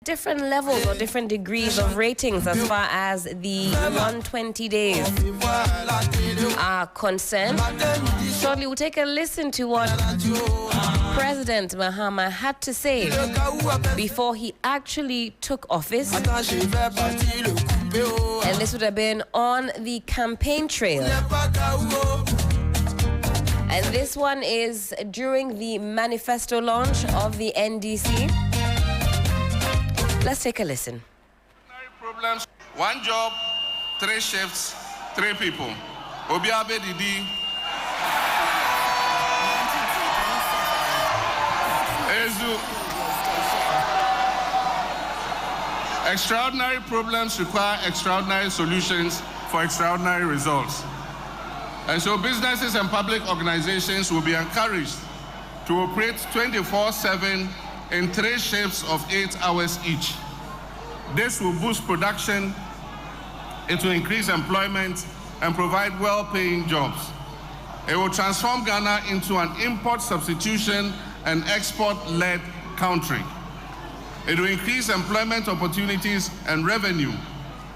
Different levels or different degrees of ratings as far as the 120 days are concerned. Shortly, we'll take a listen to what President Mahama had to say before he actually took office. And this would have been on the campaign trail. And this one is during the manifesto launch of the NDC. Let's take a listen. Problems. One job, 3 shifts, 3 people. Obiabe Didi. Ezu. Extraordinary problems require extraordinary solutions for extraordinary results. And so businesses and public organizations will be encouraged to operate 24/7 in 3 shifts of 8 hours each. This will boost production, it will increase employment and provide well-paying jobs. It will transform Ghana into an import substitution and export-led country. It will increase employment opportunities and revenue,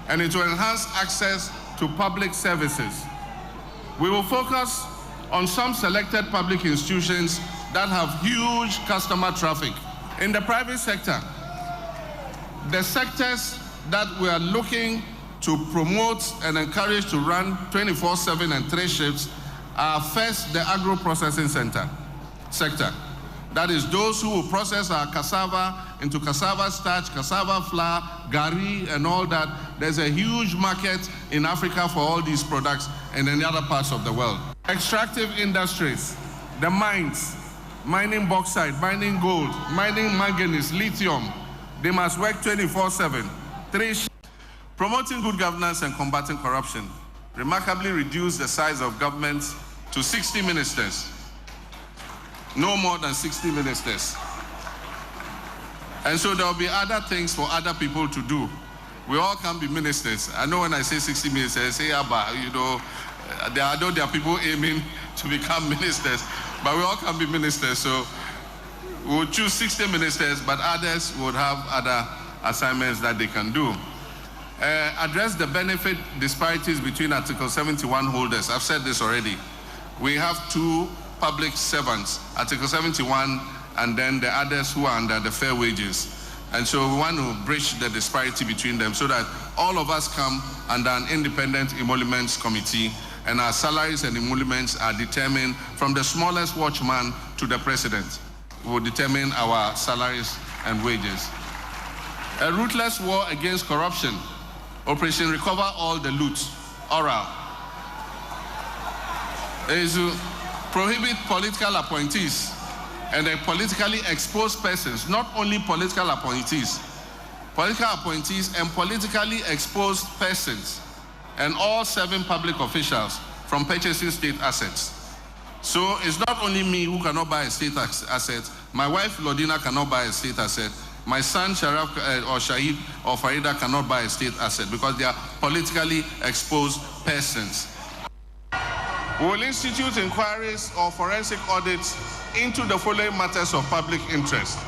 and it will enhance access to public services. We will focus on some selected public institutions that have huge customer traffic. In the private sector, the sectors that we are looking to promote and encourage to run 24/7 and 3 shifts are first the agro-processing sector. That is those who will process our cassava into cassava starch, cassava flour, gari, and all that. There's a huge market in Africa for all these products and in the other parts of the world. Extractive industries, the mines, mining bauxite, mining gold, mining manganese, lithium, they must work 24/7. 3. Promoting good governance and combating corruption. Remarkably reduce the size of governments to 60 ministers. No more than 60 ministers. And so there will be other things for other people to do. We all can be ministers. I know when I say 60 ministers, I say, I know there are people aiming to become ministers, but we all can be ministers. So we'll choose 60 ministers, but others would have other assignments that they can do. Address the benefit disparities between Article 71 holders. I've said this already. We have 2 public servants, Article 71, and then the others who are under the fair wages. And so we want to bridge the disparity between them so that all of us come under an independent emoluments committee, and our salaries and emoluments are determined from the smallest watchman to the president. We will determine our salaries and wages. A ruthless war against corruption. Operation Recover All the Loot, oral. Prohibit political appointees and politically exposed persons, not only political appointees and politically exposed persons, and all 7 public officials from purchasing state assets. So it's not only me who cannot buy a state asset, my wife Lodina cannot buy a state asset, my son Sharaf or Shahid or Farida cannot buy a state asset because they are politically exposed persons. We will institute inquiries or forensic audits into the following matters of public interest.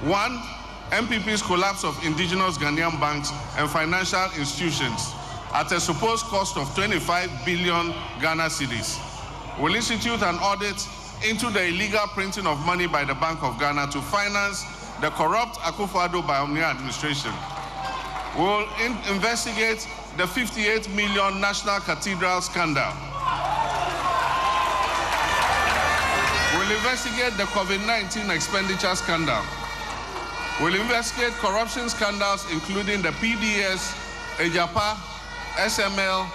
1, MPP's collapse of indigenous Ghanaian banks and financial institutions at a supposed cost of 25 billion Ghana cedis. We will institute an audit into the illegal printing of money by the Bank of Ghana to finance the corrupt Akufo-Addo Bawumia administration. We will investigate the 58 million National Cathedral scandal. We'll investigate the COVID-19 expenditure scandal. We'll investigate corruption scandals including the PDS, Ejapa, SML,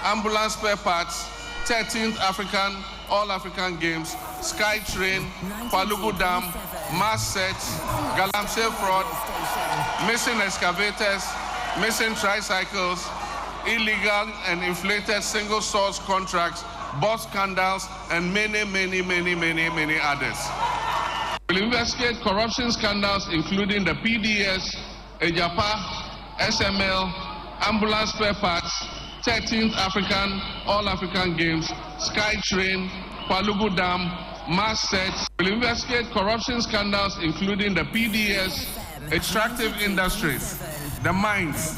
ambulance spare parts, 13th All-African Games, SkyTrain, Palugu Dam, mass sets, Galamsey fraud, missing excavators, missing tricycles, illegal and inflated single source contracts, bot scandals, and many others. We'll investigate corruption scandals including the PDS, Ejapa, SML, ambulance spare parts, 13th All-African Games, SkyTrain, Palugu Dam, mass sets. We'll investigate corruption scandals including the PDS, extractive industries, the mines,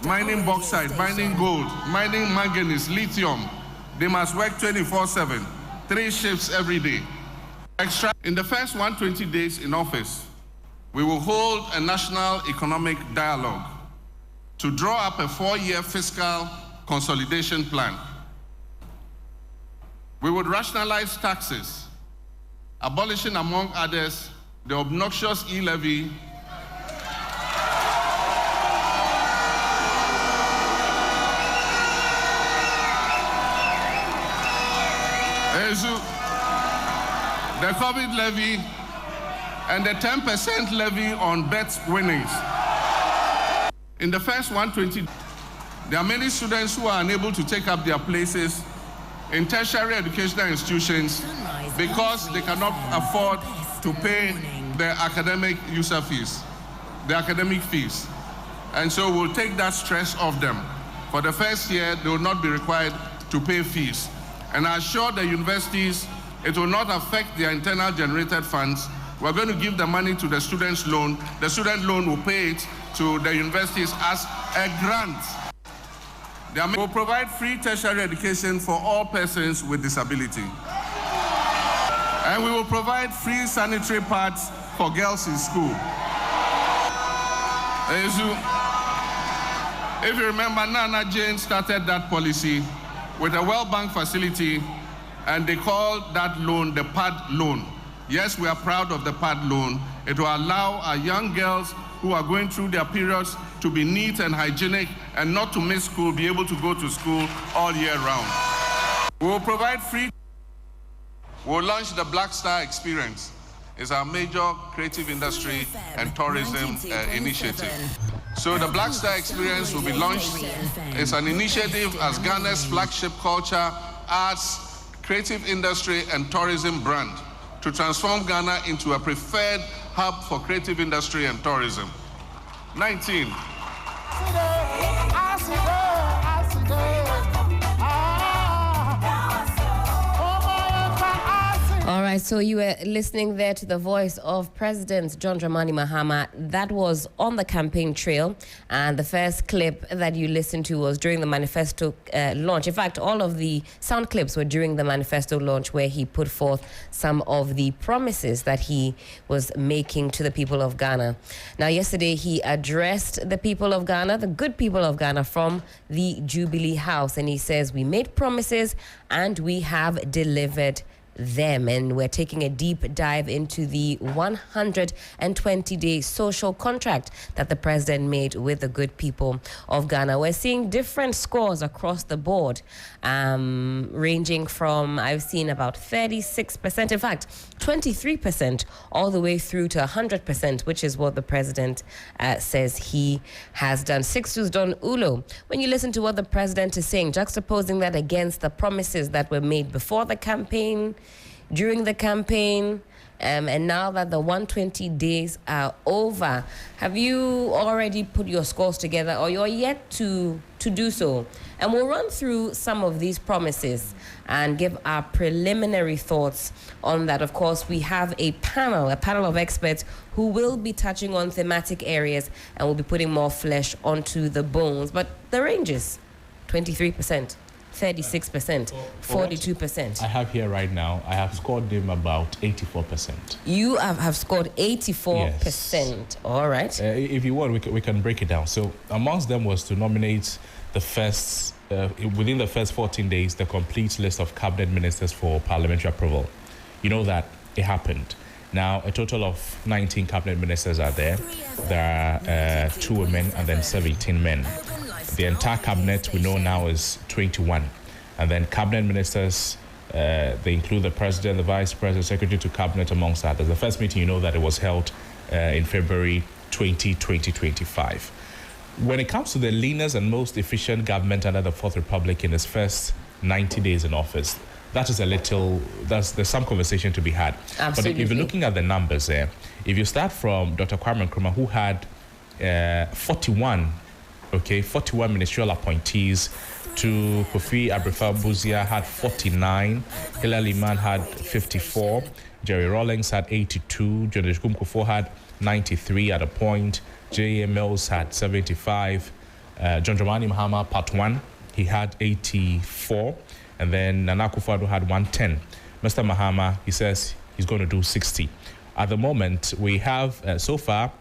mining bauxite, mining gold, mining manganese, lithium. They must work 24/7, 3 shifts every day. In the first 120 days in office, we will hold a national economic dialogue to draw up a 4-year fiscal consolidation plan. We would rationalize taxes, abolishing, among others, the obnoxious e-levy, the COVID levy, and the 10% levy on bet winnings. In the first 120, there are many students who are unable to take up their places in tertiary educational institutions because they cannot afford to pay their academic user fees, the academic fees. And so we'll take that stress off them. For the first year, they will not be required to pay fees. And I assure the universities it will not affect their internal generated funds. We're going to give the money to the student's loan. The student loan will pay it to the universities as a grant. They will provide free tertiary education for all persons with disability. And we will provide free sanitary pads for girls in school. If you remember, Nana Jane started that policy with a World Bank facility, and they called that loan the PAD loan. Yes, we are proud of the PAD loan. It will allow our young girls who are going through their periods to be neat and hygienic and not to miss school, be able to go to school all year round. We will provide free. We'll launch the Black Star Experience. It's our major creative industry and tourism initiative. So the Black Star Experience will be launched. It's an initiative as Ghana's flagship culture, arts, creative industry and tourism brand to transform Ghana into a preferred hub for creative industry and tourism. 19. All right, so you were listening there to the voice of President John Dramani Mahama. That was on the campaign trail, and the first clip that you listened to was during the manifesto launch. In fact, all of the sound clips were during the manifesto launch, where he put forth some of the promises that he was making to the people of Ghana. Now, yesterday he addressed the people of Ghana, the good people of Ghana, from the Jubilee House, and he says, we made promises and we have delivered them. And we're taking a deep dive into the 120-day social contract that the president made with the good people of Ghana. We're seeing different scores across the board, ranging from, I've seen about 36%, in fact 23%, all the way through to 100%, which is what the president says he has done. Sixtus Don Ulo, when you listen to what the president is saying, juxtaposing that against the promises that were made before the campaign, during the campaign, and now that the 120 days are over, have you already put your scores together, or you're yet to do so? And we'll run through some of these promises and give our preliminary thoughts on that. Of course, we have a panel of experts who will be touching on thematic areas and will be putting more flesh onto the bones. But the ranges, 23%. 36%, 42%. I have here right now, I have scored them about 84%. You have scored 84%. Yes. All right. If you want, we can break it down. So amongst them was to nominate the first, within the first 14 days, the complete list of cabinet ministers for parliamentary approval. You know that it happened. Now, a total of 19 cabinet ministers are there. There are 2 women and then 17 men. The entire cabinet we know now is 21. And then cabinet ministers, they include the president, the vice president, secretary to cabinet, amongst others. The first meeting, you know that it was held in February 2025. When it comes to the leanest and most efficient government under the Fourth Republic in its first 90 days in office, that is there's some conversation to be had. Absolutely. But if you're looking at the numbers there, if you start from Dr. Kwame Nkrumah, who had 41 Okay, 41 ministerial appointees. To Kofi Abrefa-Buzia had 49, Hilary Liman had 54, Jerry Rawlings had 82, Jonas Kumkufo had 93 at a point, J.A. Mills had 75, John Dramani Mahama, part 1, he had 84, and then Nana Akufo-Addo had 110. Mr. Mahama, he says he's going to do 60. At the moment, we have, so far,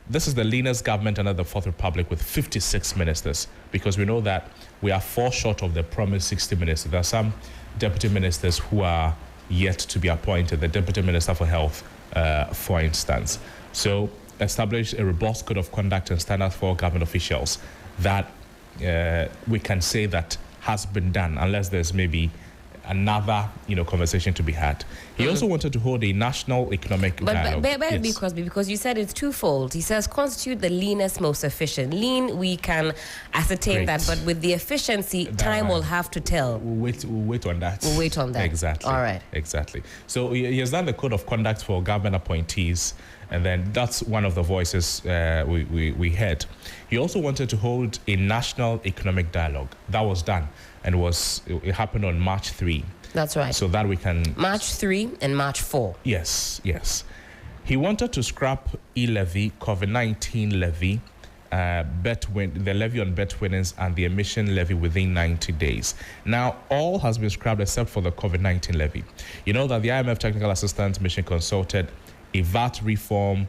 this is the leanest government under the Fourth Republic with 56 ministers, because we know that we are 4 short of the promised 60 ministers. There are some deputy ministers who are yet to be appointed, the Deputy Minister for Health, for instance. So establish a robust code of conduct and standards for government officials that we can say that has been done, unless there's maybe another, conversation to be had. He also wanted to hold a national economic dialogue. But yes. Crosby, because you said it's twofold. He says constitute the leanest, most efficient. Lean, we can ascertain that, but with the efficiency, time will have to tell. We'll wait on that. We'll wait on that. Exactly. All right. Exactly. So he has done the code of conduct for government appointees, and then that's one of the voices we heard. He also wanted to hold a national economic dialogue. That was done, and it happened on March 3. That's right. So that we can... March 3 and March 4. Yes. He wanted to scrap e-levy, COVID-19 levy, the levy on bet winnings, and the emission levy within 90 days. Now, all has been scrapped except for the COVID-19 levy. You know that the IMF Technical Assistance Mission consulted a VAT reform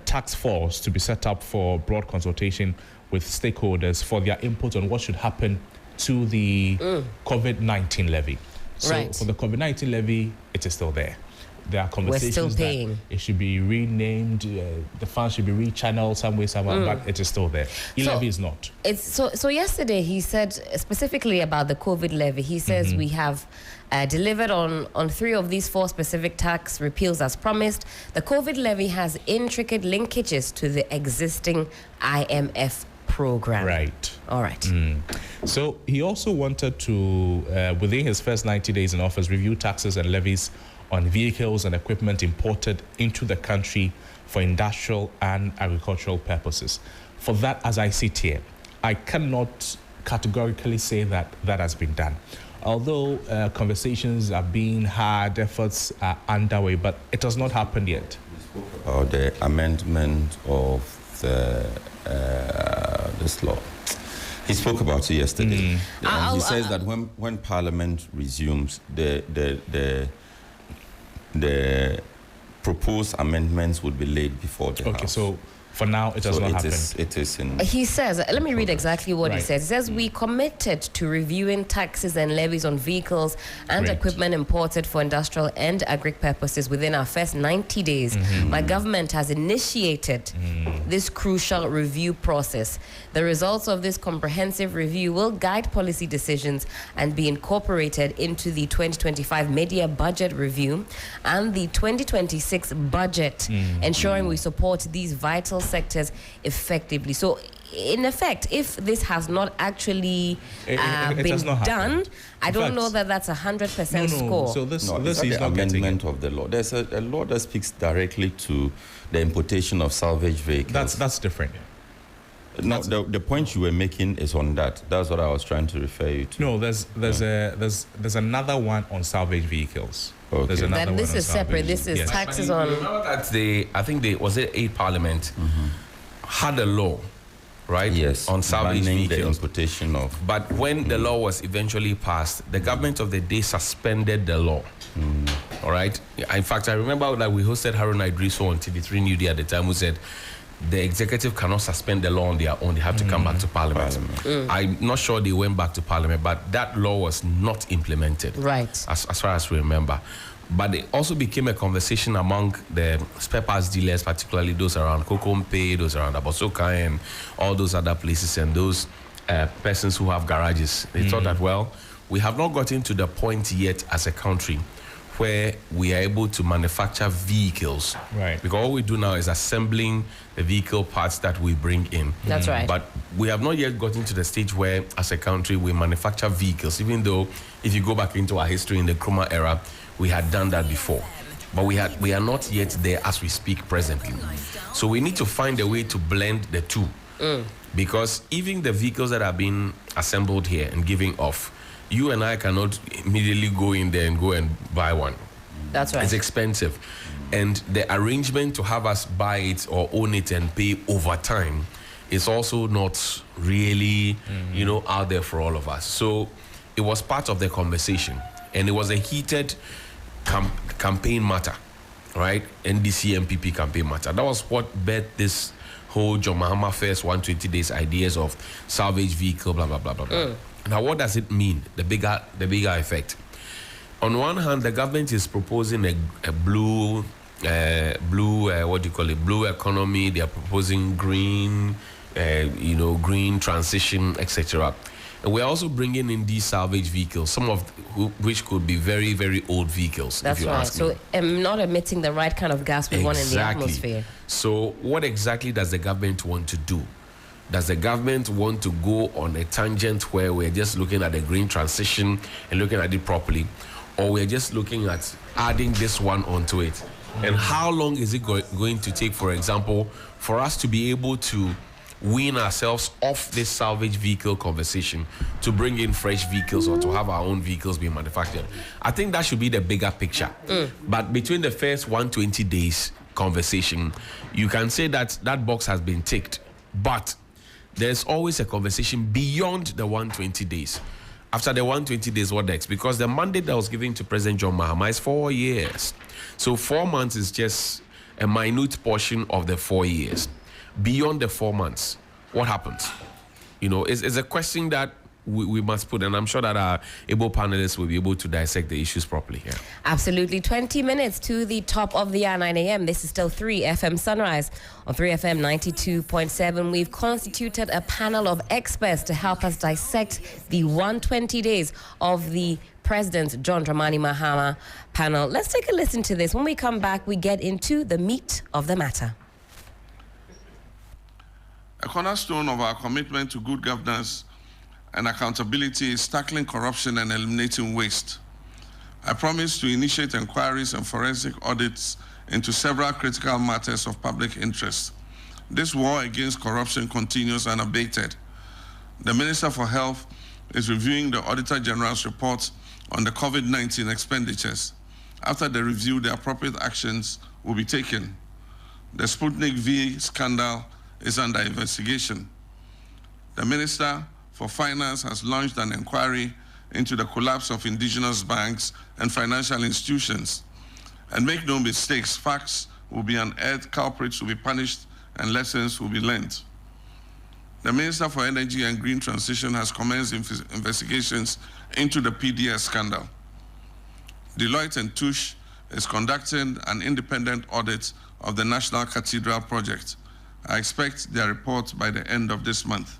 task force to be set up for broad consultation with stakeholders for their input on what should happen to the COVID-19 levy. So for the COVID-19 levy, it is still there. There are conversations We're still paying. that it should be renamed, the funds should be rechanneled some way, somehow, but it is still there. E-levy is not. So yesterday he said specifically about the COVID levy, he says we have delivered on 3 of these 4 specific tax repeals as promised. The COVID levy has intricate linkages to the existing IMF program. Right. All right. So he also wanted to, within his first 90 days in office, review taxes and levies on vehicles and equipment imported into the country for industrial and agricultural purposes. For that, as I sit here, I cannot categorically say that that has been done. Although conversations are being had, efforts are underway, but it has not happened yet. Or the amendment of this law. He spoke about it yesterday. And he says that when Parliament resumes, the proposed amendments would be laid before the House. Okay, so for now, it has not happened. It is in... He says, let me read exactly what he says. He says, we committed to reviewing taxes and levies on vehicles and equipment imported for industrial and agri purposes within our first 90 days. My government has initiated this crucial review process. The results of this comprehensive review will guide policy decisions and be incorporated into the 2025 mid-year budget review and the 2026 budget, ensuring we support these vital sectors effectively. So in effect, if this has not actually been done, I don't know that that's 100% score. So this is the amendment of the law. There's a law that speaks directly to the importation of salvage vehicles. That's different. No, the point you were making is on that. That's what I was trying to refer you to. No, there's another one on salvage vehicles. Okay. There's another that this one is on separate. salvage. This is taxes on. Remember that I think was it 8 Parliament had a law, right? Yes, on salvage banning vehicles. the importation of. But when the law was eventually passed, the government of the day suspended the law. All right. In fact, I remember that we hosted Harun Idriso on TV3 New Day at the time, who said the executive cannot suspend the law on their own. They have to come back to Parliament. I'm not sure they went back to Parliament, but that law was not implemented. Right. As far as we remember. But it also became a conversation among the spare parts dealers, particularly those around Kokompe, those around Abosoka, and all those other places, and those persons who have garages. They thought that, well, we have not gotten to the point yet as a country where we are able to manufacture vehicles. Right. Because all we do now is assembling the vehicle parts that we bring in. That's right. But we have not yet gotten to the stage where, as a country, we manufacture vehicles, even though if you go back into our history in the Nkrumah era, we had done that before. But we are not yet there as we speak presently. So we need to find a way to blend the two. Because even the vehicles that are being assembled here and giving off, you and I cannot immediately go in there and go and buy one. That's right. It's expensive. And the arrangement to have us buy it or own it and pay over time is also not really, out there for all of us. So it was part of the conversation. And it was a heated campaign matter, right? NDC MPP campaign matter. That was what birthed this whole John Mahama first 120 days ideas of salvage vehicle, blah, blah, blah, blah, blah. Now, what does it mean? The bigger effect. On one hand, the government is proposing a blue blue economy. They are proposing green, green transition, etc. And we're also bringing in these salvage vehicles, some of which could be very, very old vehicles. That's if you right. ask So me. Not emitting the right kind of gas we want in the atmosphere. So what exactly does the government want to do? Does the government want to go on a tangent where we're just looking at the green transition and looking at it properly? Or we're just looking at adding this one onto it? And how long is it going to take, for example, for us to be able to wean ourselves off this salvage vehicle conversation to bring in fresh vehicles or to have our own vehicles being manufactured? I think that should be the bigger picture. But between the first 120 days conversation, you can say that that box has been ticked. But there's always a conversation beyond the 120 days. After the 120 days, what next? Because the mandate that was given to President John Mahama is 4 years. So 4 months is just a minute portion of the 4 years. Beyond the 4 months, what happens? It's a question that we must put, and I'm sure that our able panelists will be able to dissect the issues properly here. Absolutely. 20 minutes to the top of the hour, 9 a.m. This is still 3FM Sunrise on 3FM 92.7. We've constituted a panel of experts to help us dissect the 120 days of the President John Dramani Mahama panel. Let's take a listen to this. When we come back, we get into the meat of the matter. A cornerstone of our commitment to good governance and accountability is tackling corruption and eliminating waste. I promise to initiate inquiries and forensic audits into several critical matters of public interest. This war against corruption continues unabated. The Minister for Health is reviewing the Auditor General's report on the COVID-19 expenditures. After the review, the appropriate actions will be taken. The Sputnik V scandal is under investigation. The Minister for Finance has launched an inquiry into the collapse of indigenous banks and financial institutions. And make no mistakes, facts will be unearthed, culprits will be punished, and lessons will be learned. The Minister for Energy and Green Transition has commenced investigations into the PDS scandal. Deloitte and Touche is conducting an independent audit of the National Cathedral project. I expect their report by the end of this month.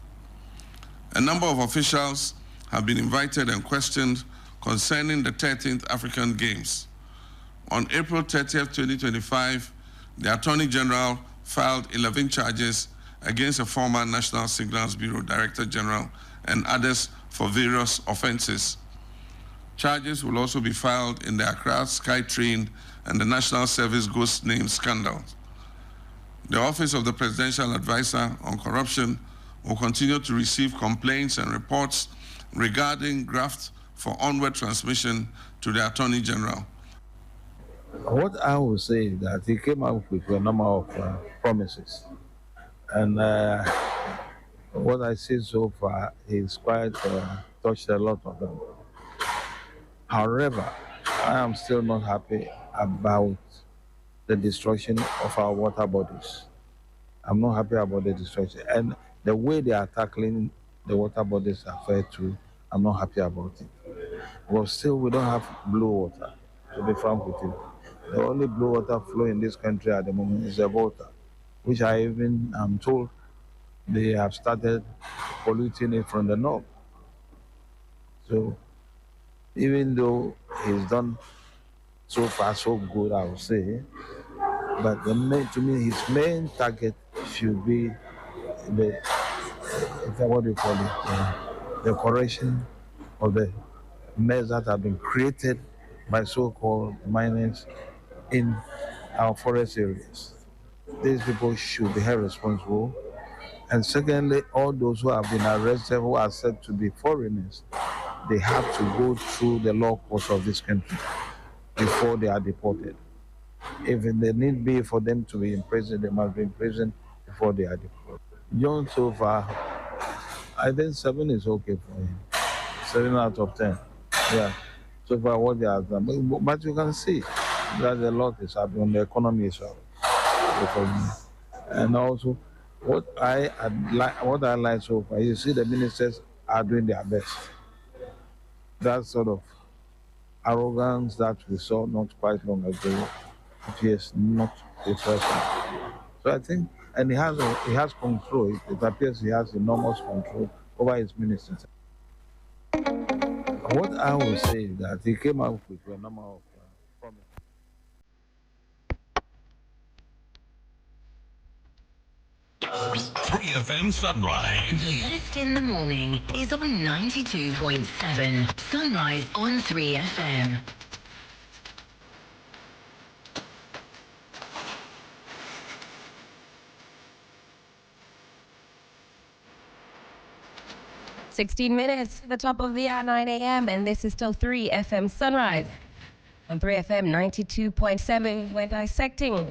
A number of officials have been invited and questioned concerning the 13th African Games. On April 30th, 2025, the Attorney General filed 11 charges against a former National Signals Bureau Director General and others for various offenses. Charges will also be filed in the Accra SkyTrain and the National Service Ghost Name scandals. The Office of the Presidential Advisor on Corruption will continue to receive complaints and reports regarding graft for onward transmission to the Attorney General. What I would say is that he came up with a number of promises. And what I see so far, he's quite touched a lot of them. However, I am still not happy about the destruction of our water bodies. I'm not happy about the destruction. And the way they are tackling the water bodies are fair too. I'm not happy about it. But still, we don't have blue water, to be frank with you. The only blue water flow in this country at the moment is the water, which I'm told they have started polluting it from the north. So even though he's done so far so good, I would say, but to me, his main target should be the correction of the mess that have been created by so-called miners in our forest areas. These people should be held responsible And secondly, all those who have been arrested who are said to be foreigners, they have to go through the law courts of this country before they are deported. If there need be for them to be in prison, they must be in prison before they are deported. John, so far, I think 7 is okay for him. 7 out of 10. Yeah. So far, what they have done. But you can see that a lot is happening. The economy is up. And also, what I like so far, you see the ministers are doing their best. That sort of arrogance that we saw not quite long ago appears not the first one. So I think, and he has control. It appears he has enormous control over his ministers. What I would say is that he came up with a number of promises. Free FM Sunrise. First in the morning is on 92.7. Sunrise on 3 FM. .16 to the top of the hour, 9 a.m. And this is still 3 FM Sunrise. On 3 FM 92.7, we're dissecting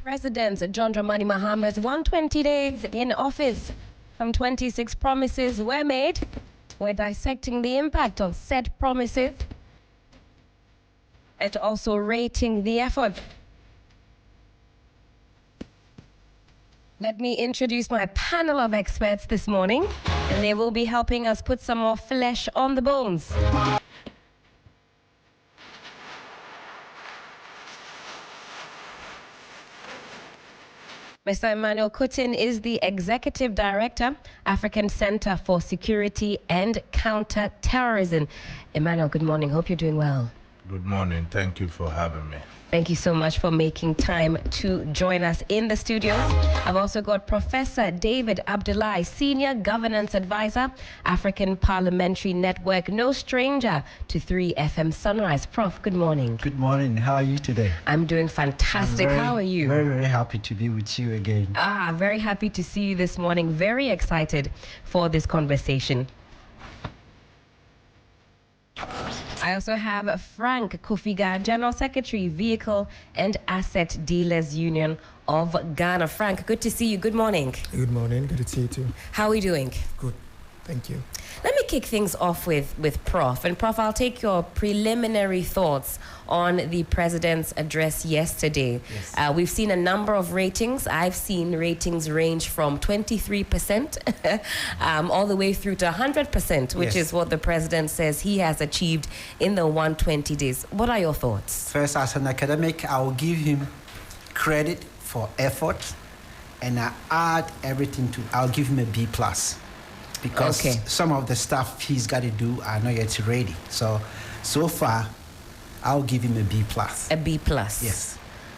President John Dramani Mahama's 120 days in office. Some 26 promises were made. We're dissecting the impact of said promises and also rating the effort. Let me introduce my panel of experts this morning, and they will be helping us put some more flesh on the bones. Mr. Emmanuel Kutin is the Executive Director, African Center for Security and Counter-Terrorism. Emmanuel, good morning. Hope you're doing well. Good morning. Thank you for having me. Thank you so much for making time to join us in the studio. I've also got Professor David Abdullahi, Senior Governance Advisor, African Parliamentary Network, no stranger to 3 FM Sunrise. Prof, good morning. Good morning. How are you today? I'm doing fantastic. How are you? Very, very happy to be with you again. Very happy to see you this morning. Very excited for this conversation. I also have Frank Kofiga, General Secretary, Vehicle and Asset Dealers Union of Ghana. Frank, good to see you. Good morning. Good morning. Good to see you too. How are we doing? Good. Thank you. Let me kick things off with Prof. And Prof, I'll take your preliminary thoughts on the president's address yesterday. Yes. We've seen a number of ratings. I've seen ratings range from 23% all the way through to 100%, which is what the president says he has achieved in the 120 days. What are your thoughts? First, as an academic, I will give him credit for effort, and I'll give him a B+. Because some of the stuff he's got to do are not yet ready. So far, I'll give him a B+. A B+? Yes.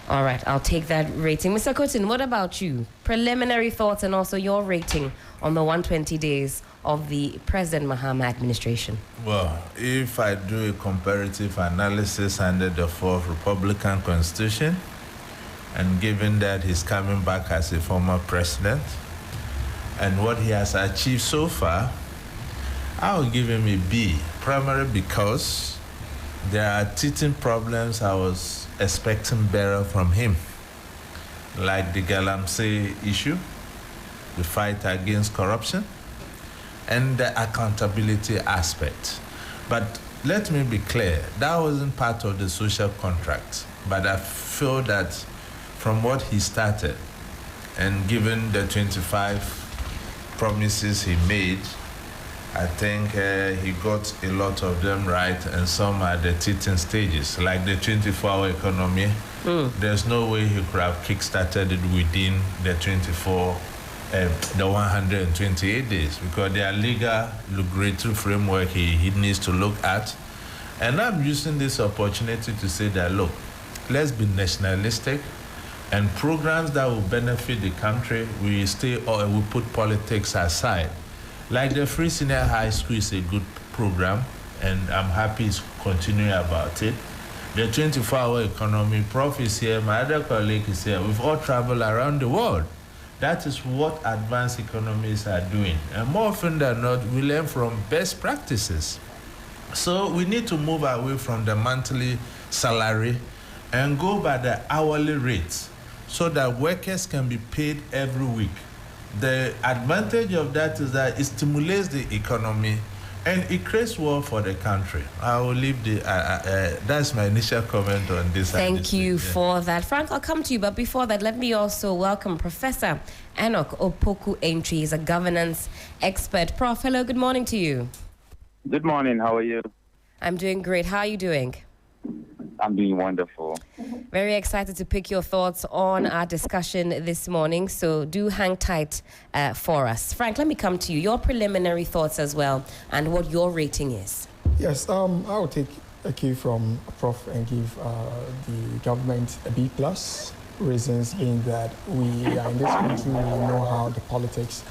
All right, I'll take that rating. Mr. Kutin, what about you? Preliminary thoughts and also your rating on the 120 days of the President Mahama administration. Well, if I do a comparative analysis under the 4th Republican Constitution, and given that he's coming back as a former president, and what he has achieved so far, I will give him a B, primarily because there are teething problems I was expecting better from him, like the Galamsey issue, the fight against corruption, and the accountability aspect. But let me be clear, that wasn't part of the social contract, but I feel that from what he started, and given the 25 promises he made, I think he got a lot of them right, and some are the teething stages, like the 24-hour economy. There's no way he could have kickstarted it within the 128 days, because there are legal regulatory framework he needs to look at. And I'm using this opportunity to say that, look, let's be nationalistic, and programs that will benefit the country, we put politics aside. Like the Free Senior High School is a good program, and I'm happy it's continuing about it. The 24-hour economy, Prof is here, my other colleague is here. We've all traveled around the world. That is what advanced economies are doing. And more often than not, we learn from best practices. So we need to move away from the monthly salary and go by the hourly rates so that workers can be paid every week. The advantage of that is that it stimulates the economy and it creates wealth for the country. I will leave that's my initial comment on this. Thank you for that. Frank, I'll come to you, but before that, let me also welcome Professor Enoch Opoku-Antwi. He's a governance expert. Prof, hello, good morning to you. Good morning, how are you? I'm doing great. How are you doing? I'm doing wonderful. Very excited to pick your thoughts on our discussion this morning, so do hang tight for us. Frank, let me come to you. Your preliminary thoughts as well, and what your rating is. Yes, I will take a cue from Prof and give the government a B+. Reasons being that we are in this country, we know how the politics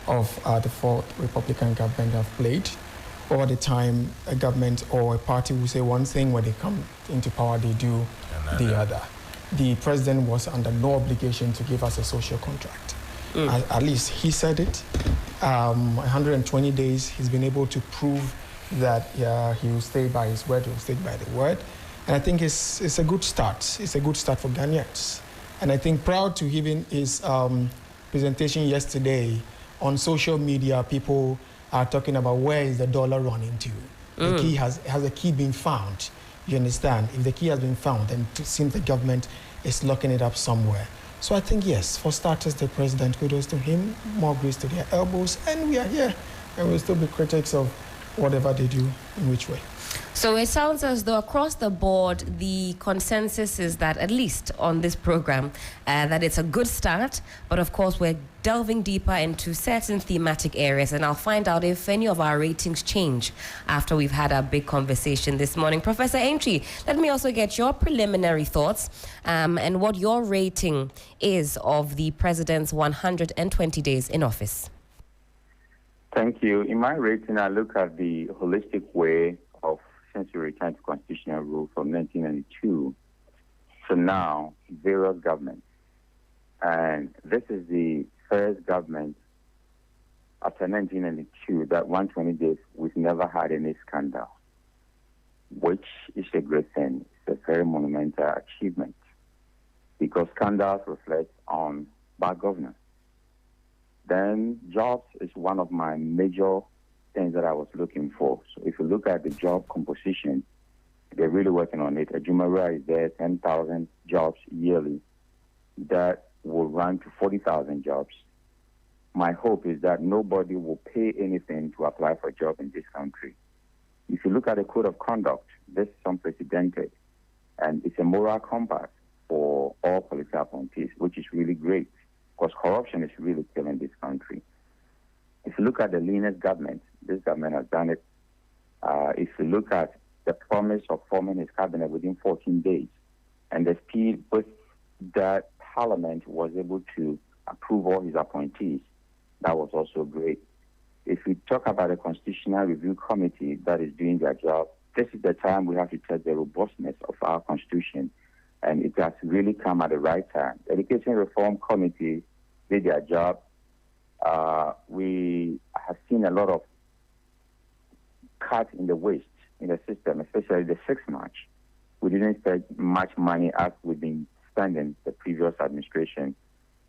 of the fourth Republican government have played. All the time, a government or a party will say one thing, when they come into power, they do the other. The president was under no obligation to give us a social contract. At least he said it. 120 days, he's been able to prove that he will stay by his word, he will stay by the word. And I think it's a good start. It's a good start for Ghanaians. And I think proud to even his presentation yesterday on social media, people are talking about where is the dollar running to. The key has the key been found? You understand? If the key has been found, then it seems the government is locking it up somewhere. So I think, yes, for starters, the president, kudos to him, more grease to their elbows, and we are here, and we'll still be critics of whatever they do, in which way. So it sounds as though across the board, the consensus is that, at least on this program, that it's a good start. But of course, we're delving deeper into certain thematic areas, and I'll find out if any of our ratings change after we've had our big conversation this morning. Professor Antwi, let me also get your preliminary thoughts and what your rating is of the president's 120 days in office. Thank you. In my rating, I look at the holistic way of, since we returned to constitutional rule from 1992 to now, various governments. And this is the first government after 1992 that 120 days we've never had any scandal, which is a great thing. It's a very monumental achievement because scandals reflect on bad governance. Then jobs is one of my major things that I was looking for. So if you look at the job composition, they're really working on it. Ajumara is there, 10,000 jobs yearly. That will run to 40,000 jobs. My hope is that nobody will pay anything to apply for a job in this country. If you look at the code of conduct, this is unprecedented. And it's a moral compass for all political appointees, which is really great because corruption is really killing this country. If you look at the leanest government, this government has done it. If you look at the promise of forming his cabinet within 14 days and the speed with that Parliament was able to approve all his appointees, that was also great. If we talk about the Constitutional Review Committee that is doing their job, this is the time we have to test the robustness of our Constitution, and it has really come at the right time. The Education Reform Committee did their job. We have seen a lot of cuts in the waste in the system, especially the 6th March. We didn't spend much money as we've been spending the previous administration.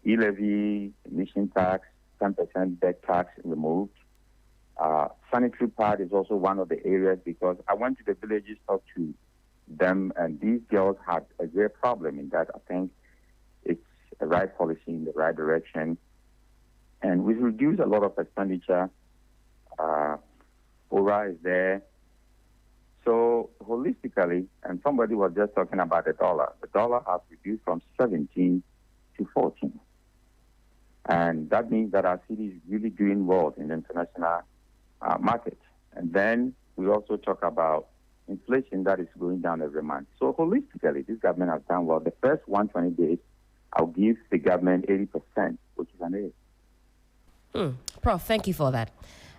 E-levy, emission tax, 10% debt tax removed. Sanitary pad is also one of the areas because I went to the villages, talked to them, and these girls had a great problem in that. I think it's a right policy in the right direction. And we've reduced a lot of expenditure. ORA is there. So holistically, and somebody was just talking about the dollar has reduced from 17 to 14. And that means that our city is really doing well in the international market. And then we also talk about inflation that is going down every month. So holistically, this government has done well. The first 120 days, I'll give the government 80%, which is an A. Prof, thank you for that.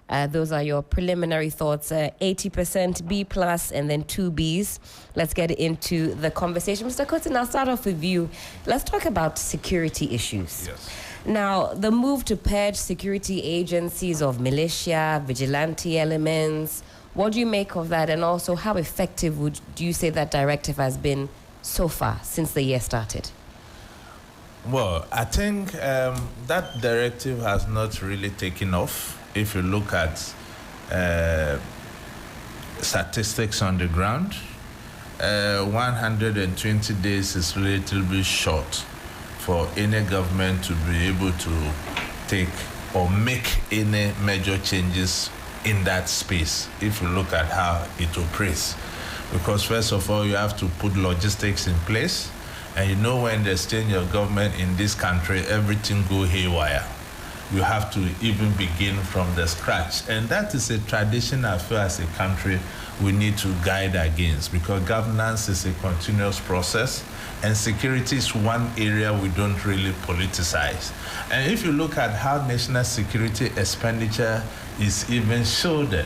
Those are your preliminary thoughts. 80% B plus and then 2 Bs. Let's get into the conversation. Mr. Kotin, I'll start off with you. Let's talk about security issues. Yes. Now, the move to purge security agencies of militia, vigilante elements, what do you make of that? And also, how effective do you say that directive has been so far since the year started? Well, I think that directive has not really taken off. If you look at statistics on the ground, 120 days is a little bit short for any government to be able to take or make any major changes in that space, if you look at how it operates. Because first of all, you have to put logistics in place, and you know when there's change of government in this country, everything go haywire. You have to even begin from the scratch. And that is a tradition I feel as a country we need to guide against, because governance is a continuous process, and security is one area we don't really politicize. And if you look at how national security expenditure is even shielded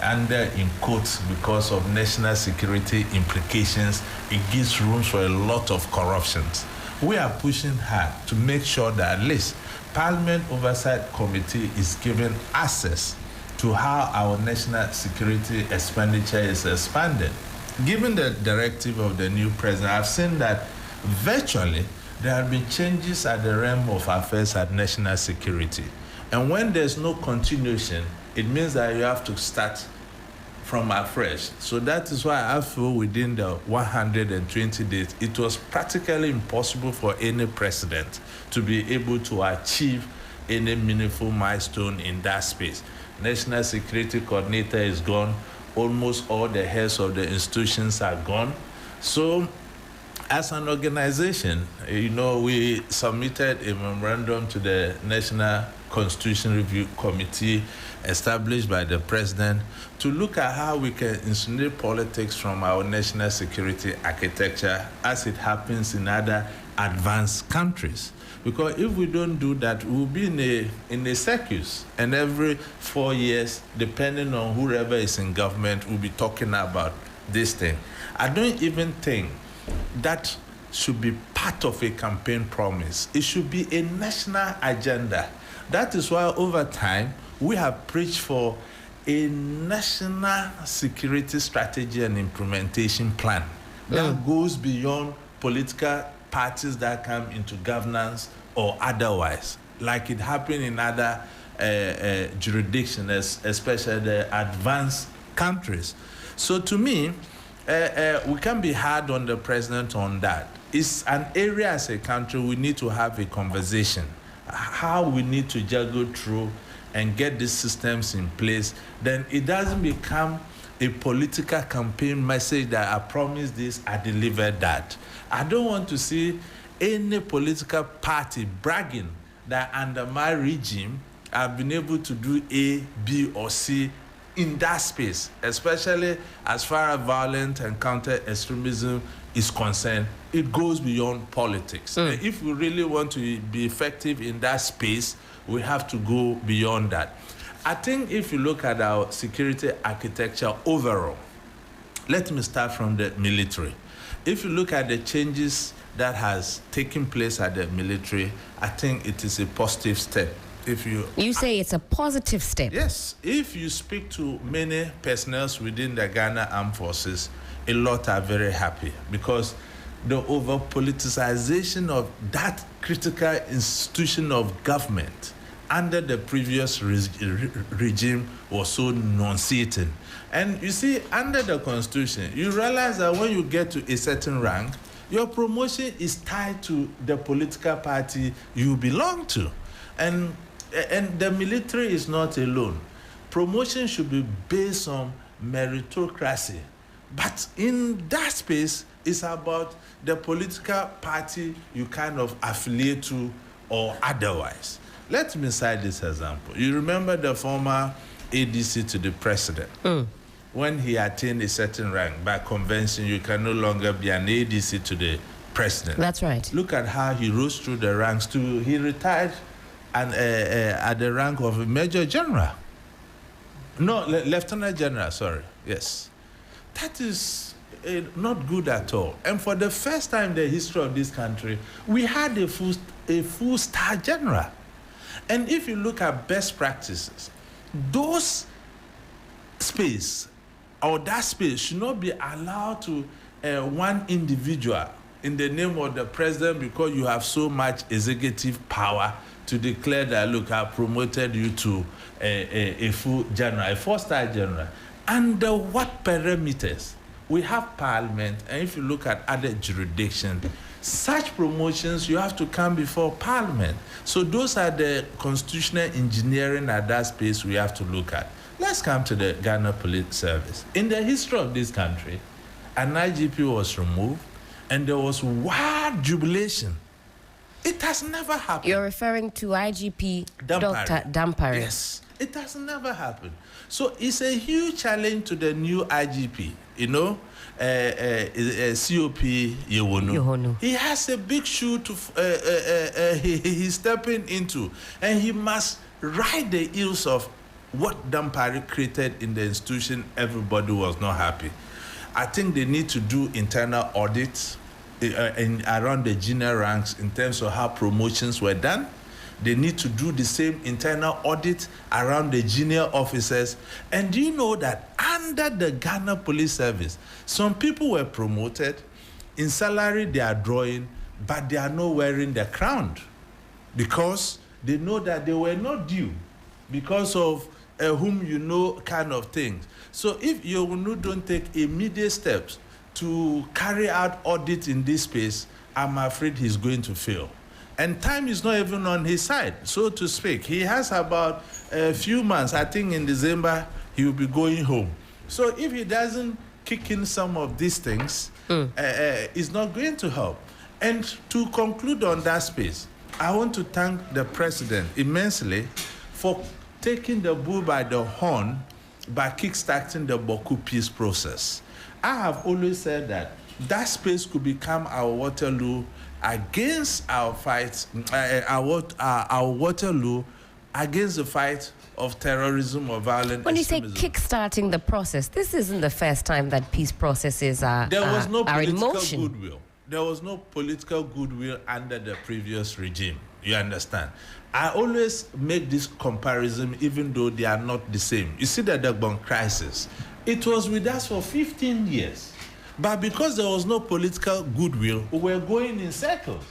under in quotes because of national security implications, it gives room for a lot of corruptions. We are pushing hard to make sure that at least Parliament Oversight Committee is given access to how our national security expenditure is expanded. Given the directive of the new president, I've seen that virtually there have been changes at the realm of affairs at national security. And when there's no continuation, it means that you have to start from afresh. So that is why I feel within the 120 days, it was practically impossible for any president to be able to achieve any meaningful milestone in that space. National Security Coordinator is gone. Almost all the heads of the institutions are gone. So as an organization, we submitted a memorandum to the National Constitution Review Committee established by the president to look at how we can insulate politics from our national security architecture as it happens in other advanced countries. Because if we don't do that, we'll be in a circus. And every 4 years, depending on whoever is in government, we'll be talking about this thing. I don't even think that should be part of a campaign promise. It should be a national agenda. That is why over time, we have preached for a national security strategy and implementation plan that goes beyond political parties that come into governance or otherwise, like it happened in other jurisdictions, especially the advanced countries. So to me, we can be hard on the president on that. It's an area as a country we need to have a conversation, how we need to juggle through and get these systems in place. Then it doesn't become a political campaign message that I promised this, I delivered that. I don't want to see any political party bragging that under my regime, I've been able to do A, B, or C in that space, especially as far as violent and counter-extremism is concerned. It goes beyond politics. If we really want to be effective in that space, we have to go beyond that. I think if you look at our security architecture overall, let me start from the military. If you look at the changes that has taken place at the military, I think it is a positive step. If you say it's a positive step. Yes. If you speak to many personnel within the Ghana Armed Forces, a lot are very happy because the over-politicization of that critical institution of government under the previous regime was so nauseating. And you see, under the Constitution, you realize that when you get to a certain rank, your promotion is tied to the political party you belong to. And the military is not alone. Promotion should be based on meritocracy. But in that space, it's about the political party you kind of affiliate to or otherwise. Let me cite this example. You remember the former ADC to the president. When he attained a certain rank, by convention, you can no longer be an ADC to the president. That's right. Look at how he rose through the ranks he retired at the rank of a major general. No, Lieutenant General, sorry. Yes. That is not good at all. And for the first time in the history of this country, we had a full star general. And if you look at best practices, those space or that space should not be allowed to one individual in the name of the president because you have so much executive power to declare that, look, I promoted you to a full general, a four-star general. Under what parameters? We have parliament, and if you look at other jurisdictions, such promotions, you have to come before parliament. So those are the constitutional engineering at that space we have to look at. Let's come to the Ghana Police Service. In the history of this country, an IGP was removed, and there was wild jubilation. It has never happened. You're referring to IGP Dr. Dampare. Yes, it has never happened. So it's a huge challenge to the new IGP, you know, COP Yewonu. He has a big shoe to he's stepping into, and he must ride the heels of what Dampare created in the institution. Everybody was not happy. I think they need to do internal audits around the junior ranks in terms of how promotions were done. They need to do the same internal audit around the junior officers. And do you know that under the Ghana Police Service, some people were promoted, in salary they are drawing, but they are not wearing the crown because they know that they were not due because of whom you know kind of things. So if you don't take immediate steps to carry out audit in this space, I'm afraid he's going to fail. And time is not even on his side, so to speak. He has about a few months. I think in December, he will be going home. So if he doesn't kick in some of these things, it's not going to help. And to conclude on that space, I want to thank the president immensely for taking the bull by the horn by kickstarting the Boku peace process. I have always said that that space could become our Waterloo against our fight, our Waterloo against the fight of terrorism or violent When extremism. you say kickstarting the process, this isn't the first time that peace processes are There was no in political motion. goodwill. There was no political goodwill under the previous regime. You understand? I always make this comparison even though they are not the same. You see the Dagbon crisis. It was with us for 15 years. But because there was no political goodwill, we were going in circles.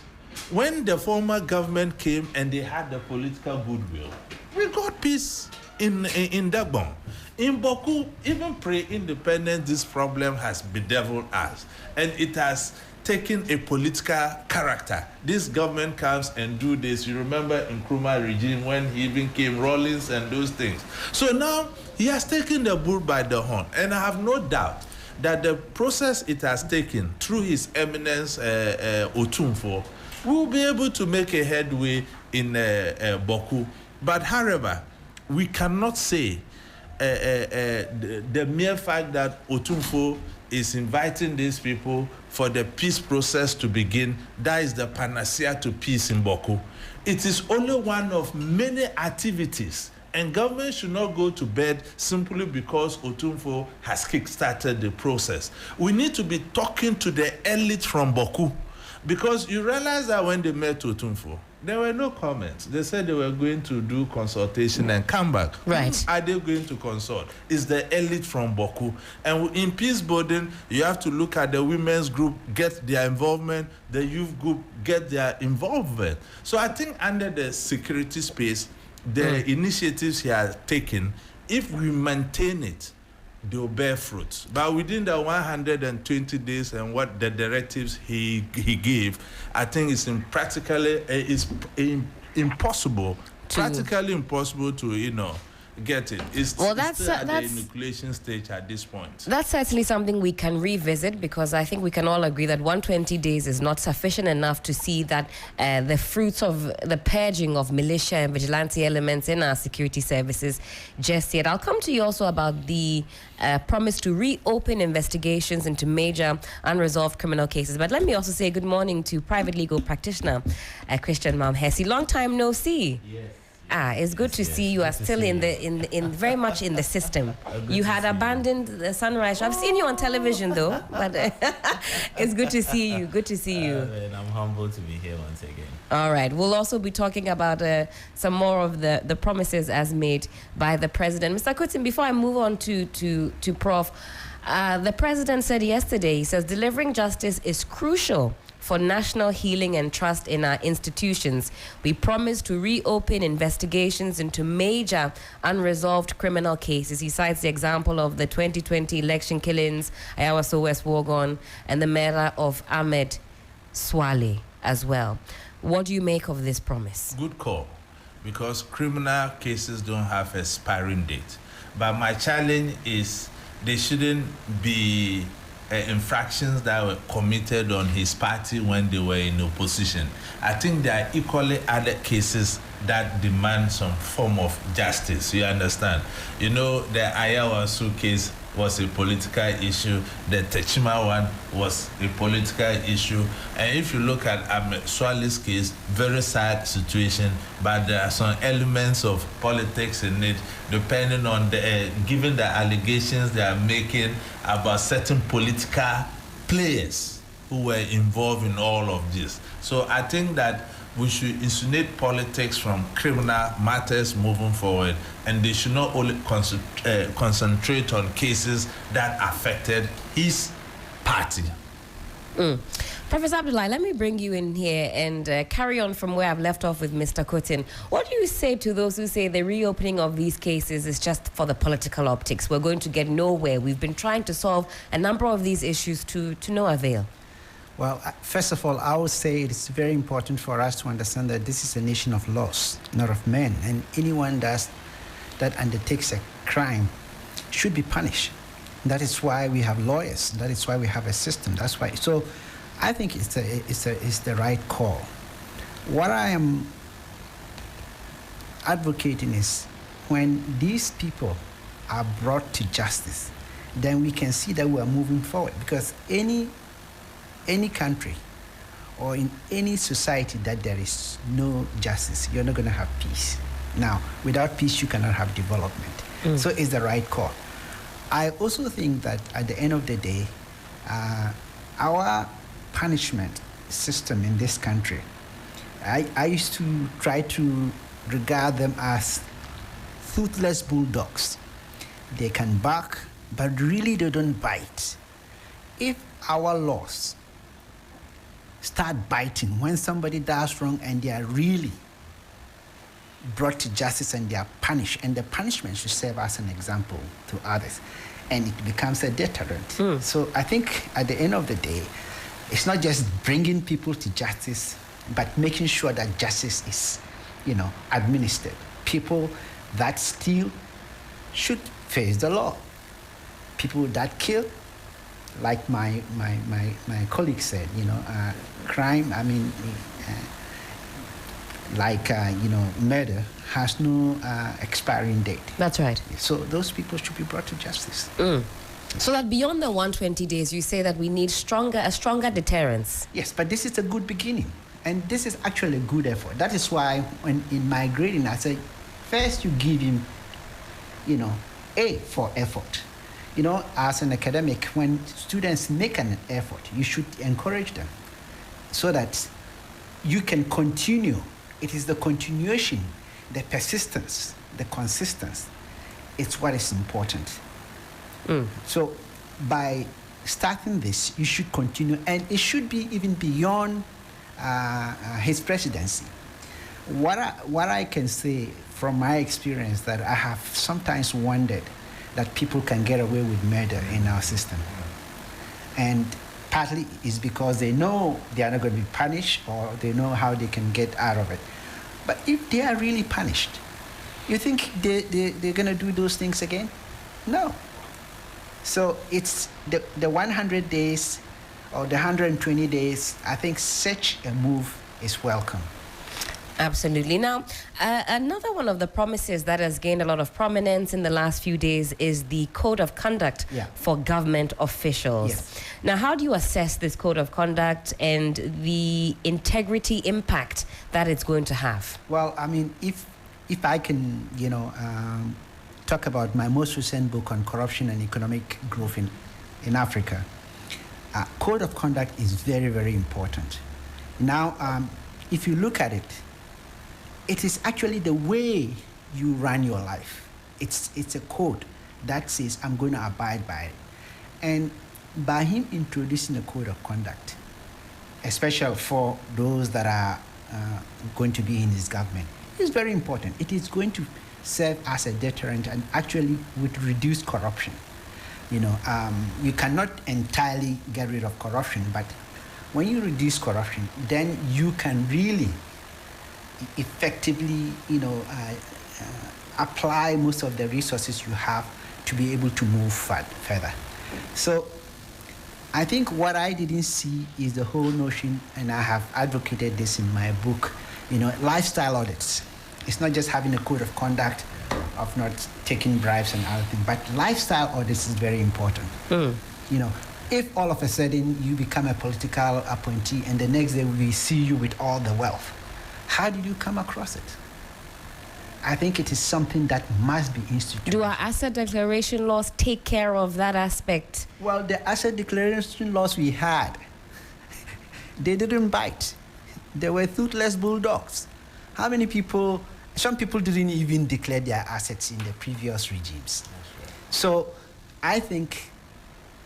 When the former government came and they had the political goodwill, we got peace in Dagbon. In Boku, even pre-independence, this problem has bedeviled us. And it has taken a political character. This government comes and do this. You remember in Nkrumah regime when he even came, Rawlings and those things. So now he has taken the bull by the horn. And I have no doubt that the process it has taken through His Eminence Otumfo will be able to make a headway in Boku. But however, we cannot say the mere fact that Otumfo is inviting these people for the peace process to begin, that is the panacea to peace in Boku. It is only one of many activities, and government should not go to bed simply because Otumfo has kick-started the process. We need to be talking to the elite from Boku, because you realize that when they met Otumfo, there were no comments. They said they were going to do consultation and come back. Right. Who are they going to consult? It's the elite from Boku. And in peace building, you have to look at the women's group, get their involvement, the youth group, get their involvement. So I think under the security space, the initiatives he has taken, if we maintain it, they will bear fruit. But within the 120 days and what the directives he gave, I think it's practically impossible to get it. It's still at the inoculation stage at this point. That's certainly something we can revisit, because I think we can all agree that 120 days is not sufficient enough to see that the fruits of the purging of militia and vigilante elements in our security services just yet. I'll come to you also about the promise to reopen investigations into major unresolved criminal cases. But let me also say good morning to private legal practitioner Christian Mamhesi. Long time no see. Yes. It's good to see you are still in very much in the system. You had abandoned the Sunrise. I've seen you on television though, but it's good to see you. Good to see you. I'm humbled to be here once again. All right. We'll also be talking about some more of the promises as made by the president. Mr. Kutin, before I move on to Prof, the president said yesterday, he says delivering justice is crucial for national healing and trust in our institutions. We promise to reopen investigations into major unresolved criminal cases. He cites the example of the 2020 election killings, Ayawaso West Wogon, and the murder of Ahmed Swale as well. What do you make of this promise? Good call, because criminal cases don't have a expiring date. But my challenge is they shouldn't be infractions that were committed on his party when they were in opposition. I think there are equally other cases that demand some form of justice. You understand? You know, the Ayawaso case was a political issue. The Techima one was a political issue. And if you look at Ahmed Swale's case, very sad situation, but there are some elements of politics in it, depending on given the allegations they are making about certain political players who were involved in all of this. So I think that we should insulate politics from criminal matters moving forward, and they should not only concentrate on cases that affected his party. Professor Abdullahi, let me bring you in here and carry on from where I've left off with Mr. Kutin. What do you say to those who say the reopening of these cases is just for the political optics? We're going to get nowhere. We've been trying to solve a number of these issues to no avail. Well, first of all, I would say it's very important for us to understand that this is a nation of laws, not of men. And anyone that undertakes a crime should be punished. That is why we have lawyers. That is why we have a system. That's why. So I think it's the right call. What I am advocating is when these people are brought to justice, then we can see that we are moving forward. Because any country or in any society that there is no justice, you're not going to have peace. Now, without peace, you cannot have development. So it's the right call. I also think that at the end of the day, our punishment system in this country, I used to try to regard them as toothless bulldogs. They can bark, but really they don't bite. If our laws start biting when somebody does wrong and they are really brought to justice and they are punished, and the punishment should serve as an example to others, and it becomes a deterrent. So I think at the end of the day, it's not just bringing people to justice, but making sure that justice is, administered. People that steal should face the law. People that kill, like my colleague said, crime, murder has no expiring date. That's right. So those people should be brought to justice. So that beyond the 120 days, you say that we need a stronger deterrence. Yes, but this is a good beginning. And this is actually a good effort. That is why in my grading, I say, first you give him, A for effort. As an academic, when students make an effort, you should encourage them so that you can continue. It is the continuation, the persistence, the consistency. It's what is important. So by starting this, you should continue, and it should be even beyond his presidency. What I can say from my experience, that I have sometimes wondered that people can get away with murder in our system. And partly is because they know they are not going to be punished, or they know how they can get out of it. But if they are really punished, you think they're going to do those things again? No. So it's the 100 days or the 120 days, I think such a move is welcome. Absolutely. Now, another one of the promises that has gained a lot of prominence in the last few days is the Code of Conduct for government officials. Yes. Now, how do you assess this Code of Conduct and the integrity impact that it's going to have? Well, if if I can, talk about my most recent book on corruption and economic growth in Africa, code of conduct is very, very important. Now, if you look at it, it is actually the way you run your life. It's a code that says, I'm going to abide by it. And by him introducing a code of conduct, especially for those that are going to be in his government, is very important. It is going to serve as a deterrent and actually would reduce corruption. You cannot entirely get rid of corruption, but when you reduce corruption, then you can really effectively, apply most of the resources you have to be able to move further. So I think what I didn't see is the whole notion, and I have advocated this in my book, lifestyle audits. It's not just having a code of conduct of not taking bribes and other things, but lifestyle audits is very important. If all of a sudden you become a political appointee and the next day we see you with all the wealth, how did you come across it? I think it is something that must be instituted. Do our asset declaration laws take care of that aspect? Well, the asset declaration laws we had, they didn't bite. They were toothless bulldogs. How many people, some people didn't even declare their assets in the previous regimes. So I think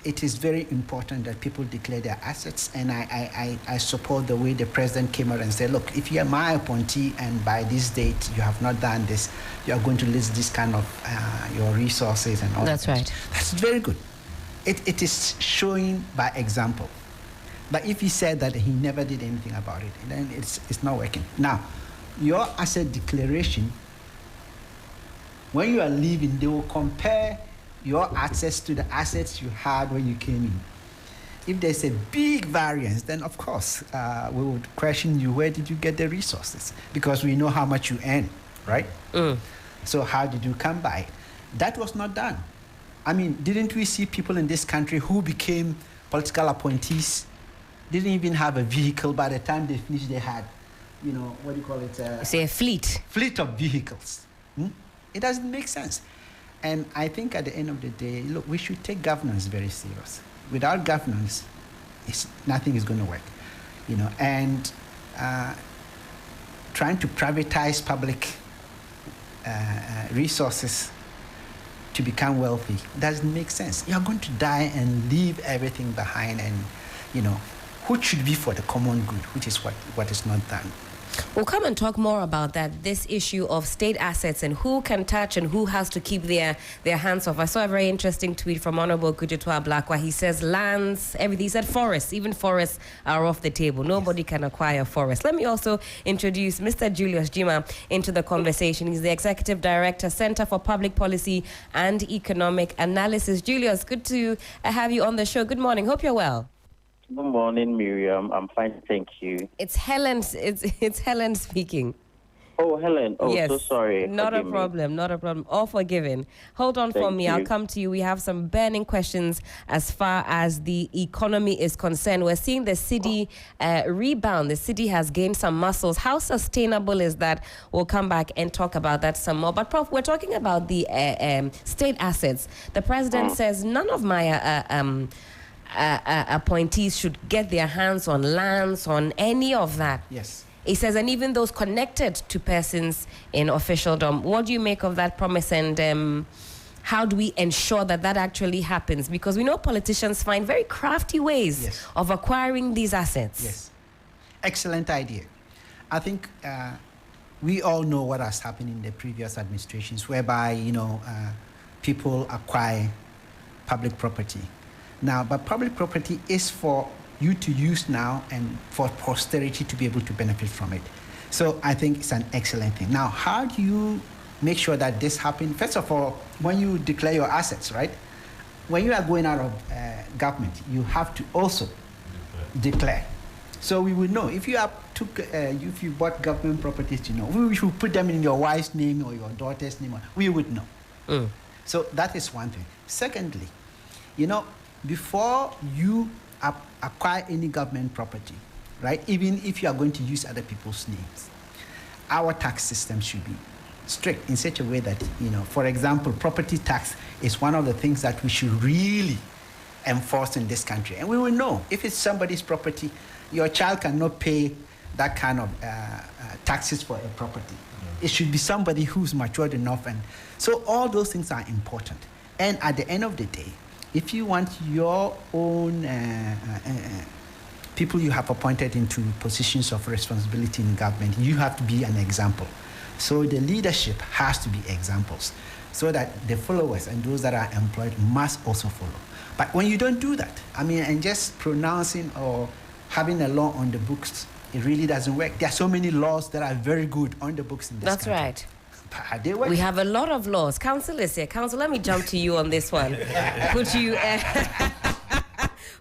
it is very important that people declare their assets, and I support the way the president came out and said, look, if you are my appointee and by this date you have not done this, you are going to list this kind of your resources and all. That's right. That's very good. It is showing by example. But if he said that he never did anything about it, then it's not working. Now, your asset declaration, when you are leaving, they will compare your access to the assets you had when you came in. If there's a big variance, then of course, we would question you, where did you get the resources? Because we know how much you earn, right? So how did you come by it? That was not done. I mean, didn't we see people in this country who became political appointees, didn't even have a vehicle? By the time they finished, they had, what do you call it? Say a fleet. Fleet of vehicles. It doesn't make sense. And I think at the end of the day, look, we should take governance very serious. Without governance, nothing is going to work, and trying to privatize public resources to become wealthy doesn't make sense. You're going to die and leave everything behind, and, which should be for the common good, which is what is not done. We'll come and talk more about that, this issue of state assets and who can touch and who has to keep their hands off. I saw a very interesting tweet from Honorable Kujitwa Blakwa. He says lands, everything. He said forests, even forests are off the table. Nobody can acquire forests. Let me also introduce Mr. Julius Jima into the conversation. He's the Executive Director, Center for Public Policy and Economic Analysis. Julius, good to have you on the show. Good morning. Hope you're well. Good morning, Miriam. I'm fine, thank you. It's Helen. It's Helen speaking. Oh, Helen. Oh, yes. So sorry. Not a problem. Not a problem. All forgiven. Hold on for me. I'll come to you. We have some burning questions as far as the economy is concerned. We're seeing the city rebound. The city has gained some muscles. How sustainable is that? We'll come back and talk about that some more. But Prof, we're talking about the state assets. The president says none of my appointees should get their hands on lands, on any of that. Yes. He says, and even those connected to persons in officialdom. What do you make of that promise, and how do we ensure that that actually happens? Because we know politicians find very crafty ways of acquiring these assets. Yes. Excellent idea. I think we all know what has happened in the previous administrations, whereby, people acquire public property. Now, but public property is for you to use now and for posterity to be able to benefit from it. So I think it's an excellent thing. Now, how do you make sure that this happens? First of all, when you declare your assets, right? When you are going out of government, you have to also declare. So we will know if you if you bought government properties, we should put them in your wife's name or your daughter's name. We would know. So that is one thing. Secondly, before you acquire any government property, right, even if you are going to use other people's names, our tax system should be strict in such a way that, for example, property tax is one of the things that we should really enforce in this country. And we will know if it's somebody's property, your child cannot pay that kind of taxes for a property. It should be somebody who's matured enough. And so all those things are important. And at the end of the day, if you want your own people you have appointed into positions of responsibility in government, you have to be an example. So the leadership has to be examples so that the followers and those that are employed must also follow. But when you don't do that, and just pronouncing or having a law on the books, it really doesn't work. There are so many laws that are very good on the books in this country. That's right. Are they working? We have a lot of laws. Council is here. Council, let me jump to you on this one. Could you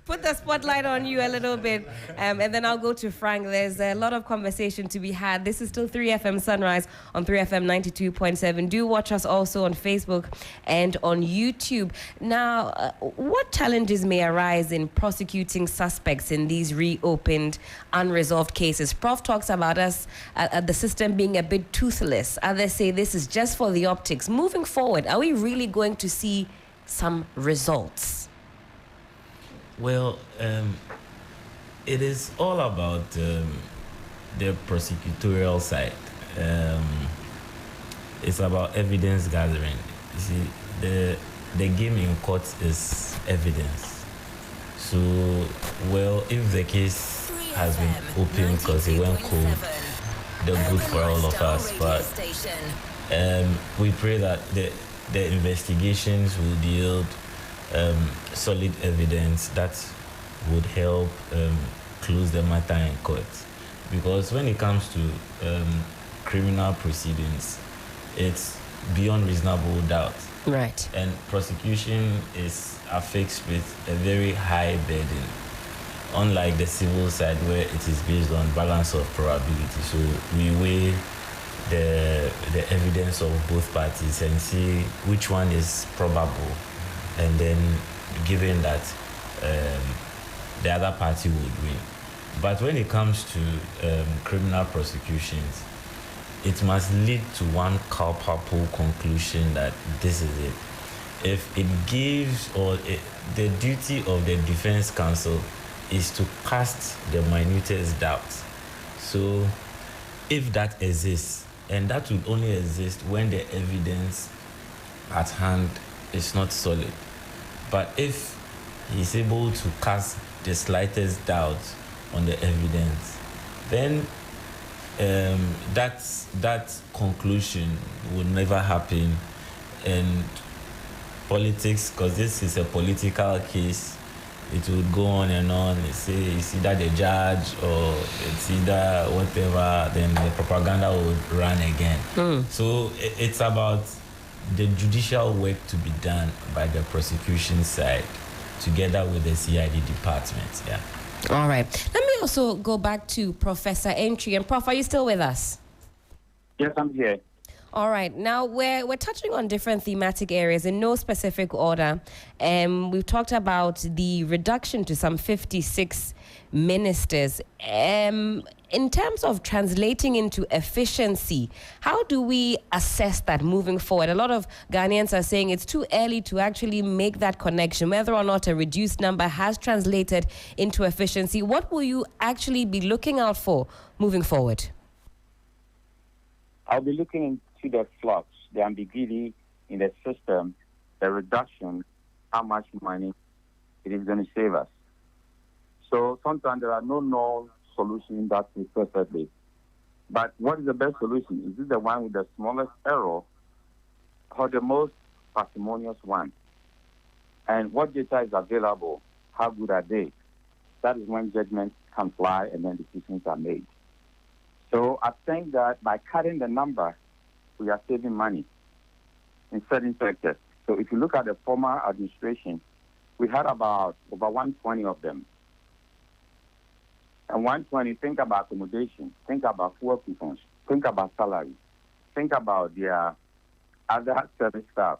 put the spotlight on you a little bit, and then I'll go to Frank. There's a lot of conversation to be had. This is still 3FM Sunrise on 3FM 92.7. Do watch us also on Facebook and on YouTube. Now, what challenges may arise in prosecuting suspects in these reopened, unresolved cases? Prof talks about us, the system being a bit toothless. Others say this is just for the optics. Moving forward, are we really going to see some results? Well, it is all about the prosecutorial side. It's about evidence gathering. You see, the game in court is evidence. So, if the case has been open because it went cold, they're good for all of us. But we pray that the investigations will yield solid evidence that would help close the matter in court. Because when it comes to criminal proceedings, it's beyond reasonable doubt. Right. And prosecution is affixed with a very high burden, unlike the civil side where it is based on balance of probability. So we weigh the evidence of both parties and see which one is probable. And then, given that the other party would win. But when it comes to criminal prosecutions, it must lead to one culpable conclusion that this is it. If it gives, the duty of the defense counsel is to cast the minutest doubt. So, if that exists, and that will only exist when the evidence at hand is not solid. But if he's able to cast the slightest doubt on the evidence, then that conclusion would never happen. And politics, because this is a political case, it would go on and on. It's either the judge or it's either whatever, then the propaganda would run again. So it's about the judicial work to be done by the prosecution side together with the CID department. Yeah. All right. Let me also go back to Professor Entry. And Prof, are you still with us? Yes, I'm here. All right. Now, we're touching on different thematic areas in no specific order. We've talked about the reduction to some 56 ministers. In terms of translating into efficiency, how do we assess that moving forward? A lot of Ghanaians are saying it's too early to actually make that connection, whether or not a reduced number has translated into efficiency. What will you actually be looking out for moving forward? I'll be looking into the flux, the ambiguity in the system, the reduction, how much money it is going to save us. So sometimes there are no known solutions that fit perfectly. But what is the best solution? Is it the one with the smallest error or the most parsimonious one? And what data is available? How good are they? That is when judgments can fly and then decisions are made. So I think that by cutting the number, we are saving money in certain sectors. So if you look at the former administration, we had about over 120 of them. And 120, think about accommodation, think about fuel coupons, think about salary, think about their other service staff,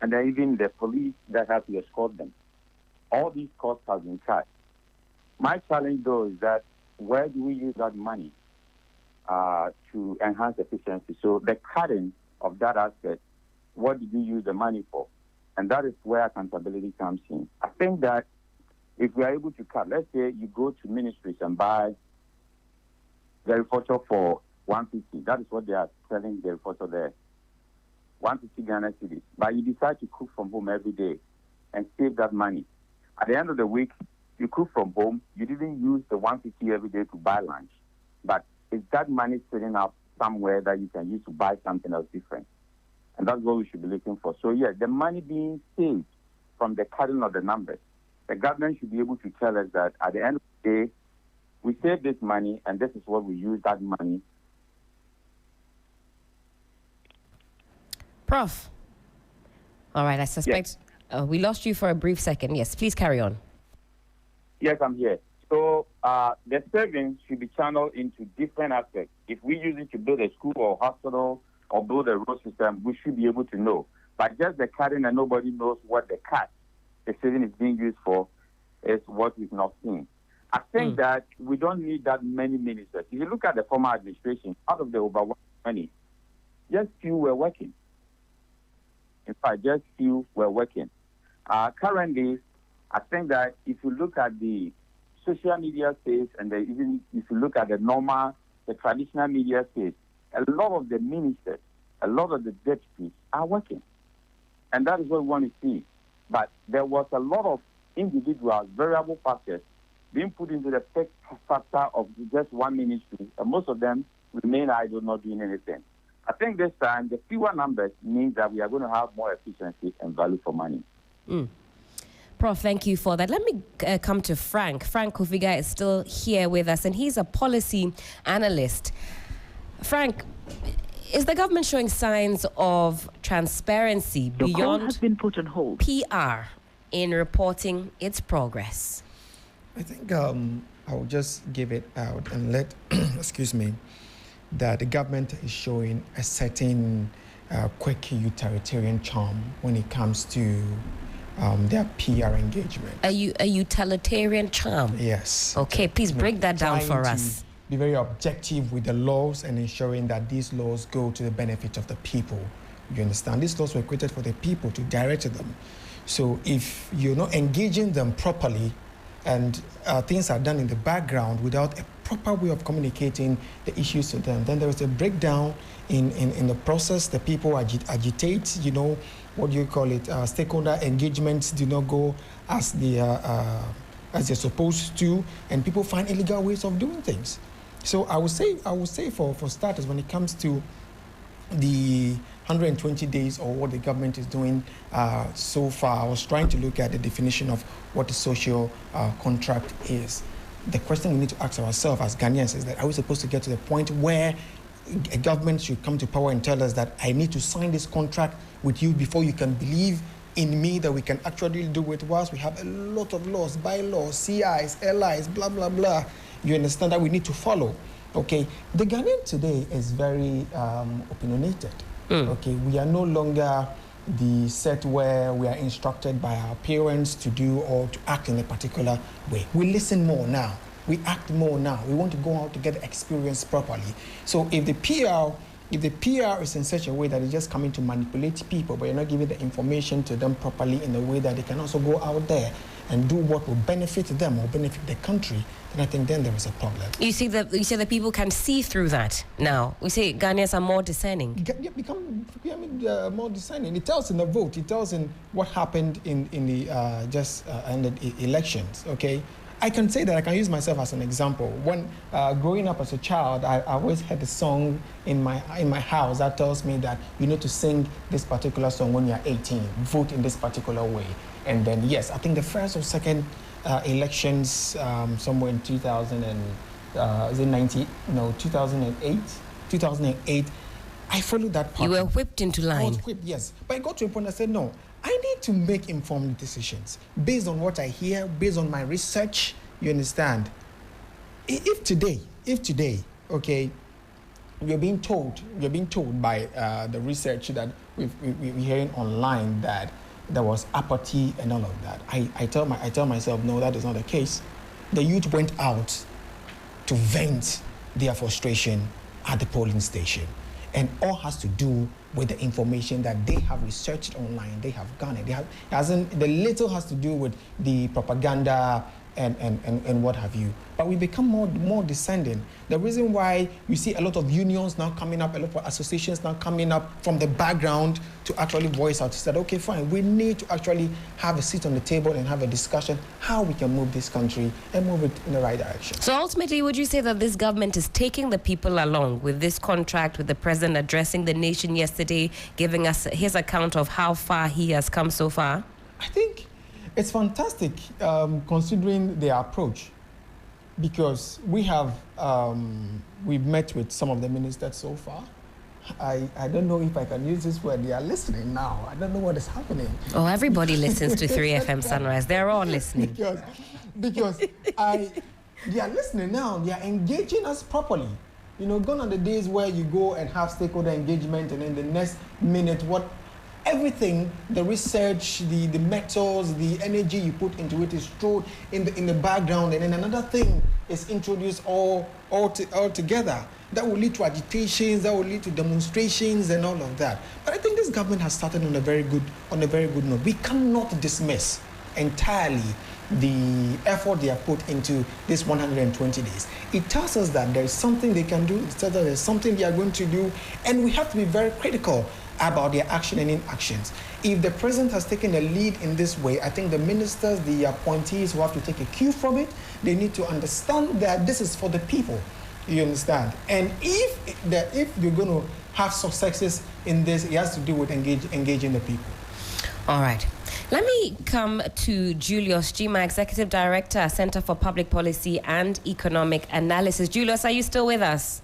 and then even the police that have to escort them. All these costs have been cut. My challenge, though, is that where do we use that money? to enhance efficiency. So the cutting of that aspect, what did you use the money for? And that is where accountability comes in. I think that if we are able to cut, let's say you go to ministries and buy the reporter for 150. That is what they are selling the reporter there. 150 Ghana cedis. But you decide to cook from home every day and save that money. At the end of the week, you cook from home. You didn't use the 150 every day to buy lunch. But is that money sitting up somewhere that you can use to buy something else different? And that's what we should be looking for. So, yeah, the money being saved from the cutting of the numbers, the government should be able to tell us that at the end of the day, we save this money, and this is what we use that money. Prof. All right, I suspect we lost you for a brief second. Yes, please carry on. Yes, I'm here. So the savings should be channeled into different aspects. If we use it to build a school or hospital or build a road system, we should be able to know. But just the cutting and nobody knows what the saving is being used for is what we've not seen. I think that we don't need that many ministers. If you look at the former administration, out of the over 120, just few were working. In fact, just few were working. Currently, I think that if you look at the social media space and even if you look at the traditional media space, a lot of the ministers, a lot of the deputies are working. And that is what we want to see. But there was a lot of individuals, variable factors, being put into the factor of just one ministry, and most of them remain idle, not doing anything. I think this time, the fewer numbers means that we are going to have more efficiency and value for money. Prof, thank you for that. Let me come to Frank. Frank Kofiga is still here with us, and he's a policy analyst. Frank, is the government showing signs of transparency beyond has been put on hold. PR in reporting its progress? I think I'll just give it out and let, excuse me, that the government is showing a certain quick utilitarian charm when it comes to their PR engagement. A utilitarian charm? Yes. Okay, please break that down for us. Be very objective with the laws and ensuring that these laws go to the benefit of the people. You understand? These laws were created for the people to direct them. So if you're not engaging them properly and things are done in the background without a proper way of communicating the issues to them, then there is a breakdown in the process. The people agitate, what do you call it? Stakeholder engagements do not go as they're supposed to, and people find illegal ways of doing things. So I would say for starters, when it comes to the 120 days or what the government is doing so far, I was trying to look at the definition of what a social contract is. The question we need to ask ourselves as Ghanaians is that, are we supposed to get to the point where a government should come to power and tell us that I need to sign this contract with you before you can believe in me that we can actually do it? Whilst we have a lot of laws, bylaws, CIs, LIs, blah, blah, blah, you understand that we need to follow. Okay, the Ghanaian today is very opinionated. Okay, we are no longer the set where we are instructed by our parents to do or to act in a particular way. We listen more now. We act more now. We want to go out to get the experience properly. So if the PR is in such a way that it's just coming to manipulate people, but you're not giving the information to them properly in a way that they can also go out there and do what will benefit them or benefit the country, then I think then there is a problem. You say that people can see through that now. We say Ghanaians are more discerning. Become more discerning. It tells in the vote. It tells in what happened in the just ended elections. Okay, I can say that I can use myself as an example. When growing up as a child, I always had a song in my house that tells me that you need to sing this particular song when you're 18, vote in this particular way. And then, yes, I think the first or second elections somewhere in 2008, I followed that part. You were whipped into line. I was whipped, yes. But I got to a point I said, no, I need to make informed decisions based on what I hear, based on my research, you understand? If today, okay, we're being told by the research that we're hearing online that there was apathy and all of that. I tell myself, no, that is not the case. The youth went out to vent their frustration at the polling station. And all has to do with the information that they have researched online, they have garnered. The little has to do with the propaganda and what have you. But we become more descending. The reason why you see a lot of unions now coming up, a lot of associations now coming up from the background to actually voice out, said, okay, fine, we need to actually have a seat on the table and have a discussion how we can move this country and move it in the right direction. So ultimately, would you say that this government is taking the people along with this contract, with the president addressing the nation yesterday, giving us his account of how far he has come so far? I think it's fantastic considering their approach, because we've met with some of the ministers so far. I don't know if I can use this word. They are listening now. I don't know what is happening. Oh, everybody listens to 3FM Sunrise. They're all listening. because they are listening now. They are engaging us properly. You know, gone are the days where you go and have stakeholder engagement, and in the next minute, everything, the research, the metals, the energy you put into it is thrown in the background, and then another thing is introduced all together. That will lead to agitations, that will lead to demonstrations and all of that. But I think this government has started on a very good note. We cannot dismiss entirely the effort they have put into this 120 days. It tells us that there is something they can do, it tells us there's something they are going to do, and we have to be very critical about their action and inactions. If the president has taken a lead in this way, I think the ministers, the appointees who have to take a cue from it, they need to understand that this is for the people. You understand? And if you're going to have successes in this, it has to do with engaging the people. All right. Let me come to Julius Jima, Executive Director, Center for Public Policy and Economic Analysis. Julius, are you still with us?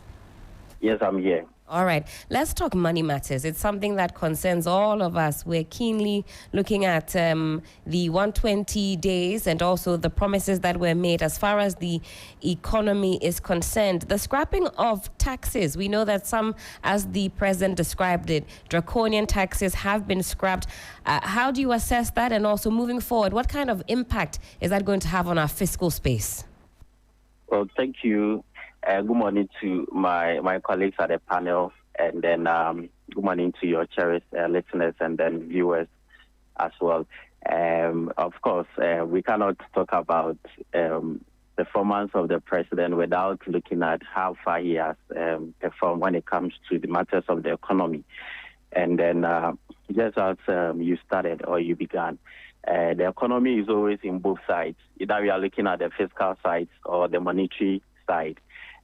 Yes, I'm here. All right, let's talk money matters. It's something that concerns all of us. We're keenly looking at the 120 days and also the promises that were made as far as the economy is concerned. The scrapping of taxes, we know that some, as the president described it, draconian taxes have been scrapped. How do you assess that? And also moving forward, what kind of impact is that going to have on our fiscal space? Well, thank you. Good morning to my colleagues at the panel, and then good morning to your cherished listeners and then viewers as well. Of course, we cannot talk about the performance of the president without looking at how far he has performed when it comes to the matters of the economy. And then just as you started or you began, the economy is always in both sides. Either we are looking at the fiscal side or the monetary side.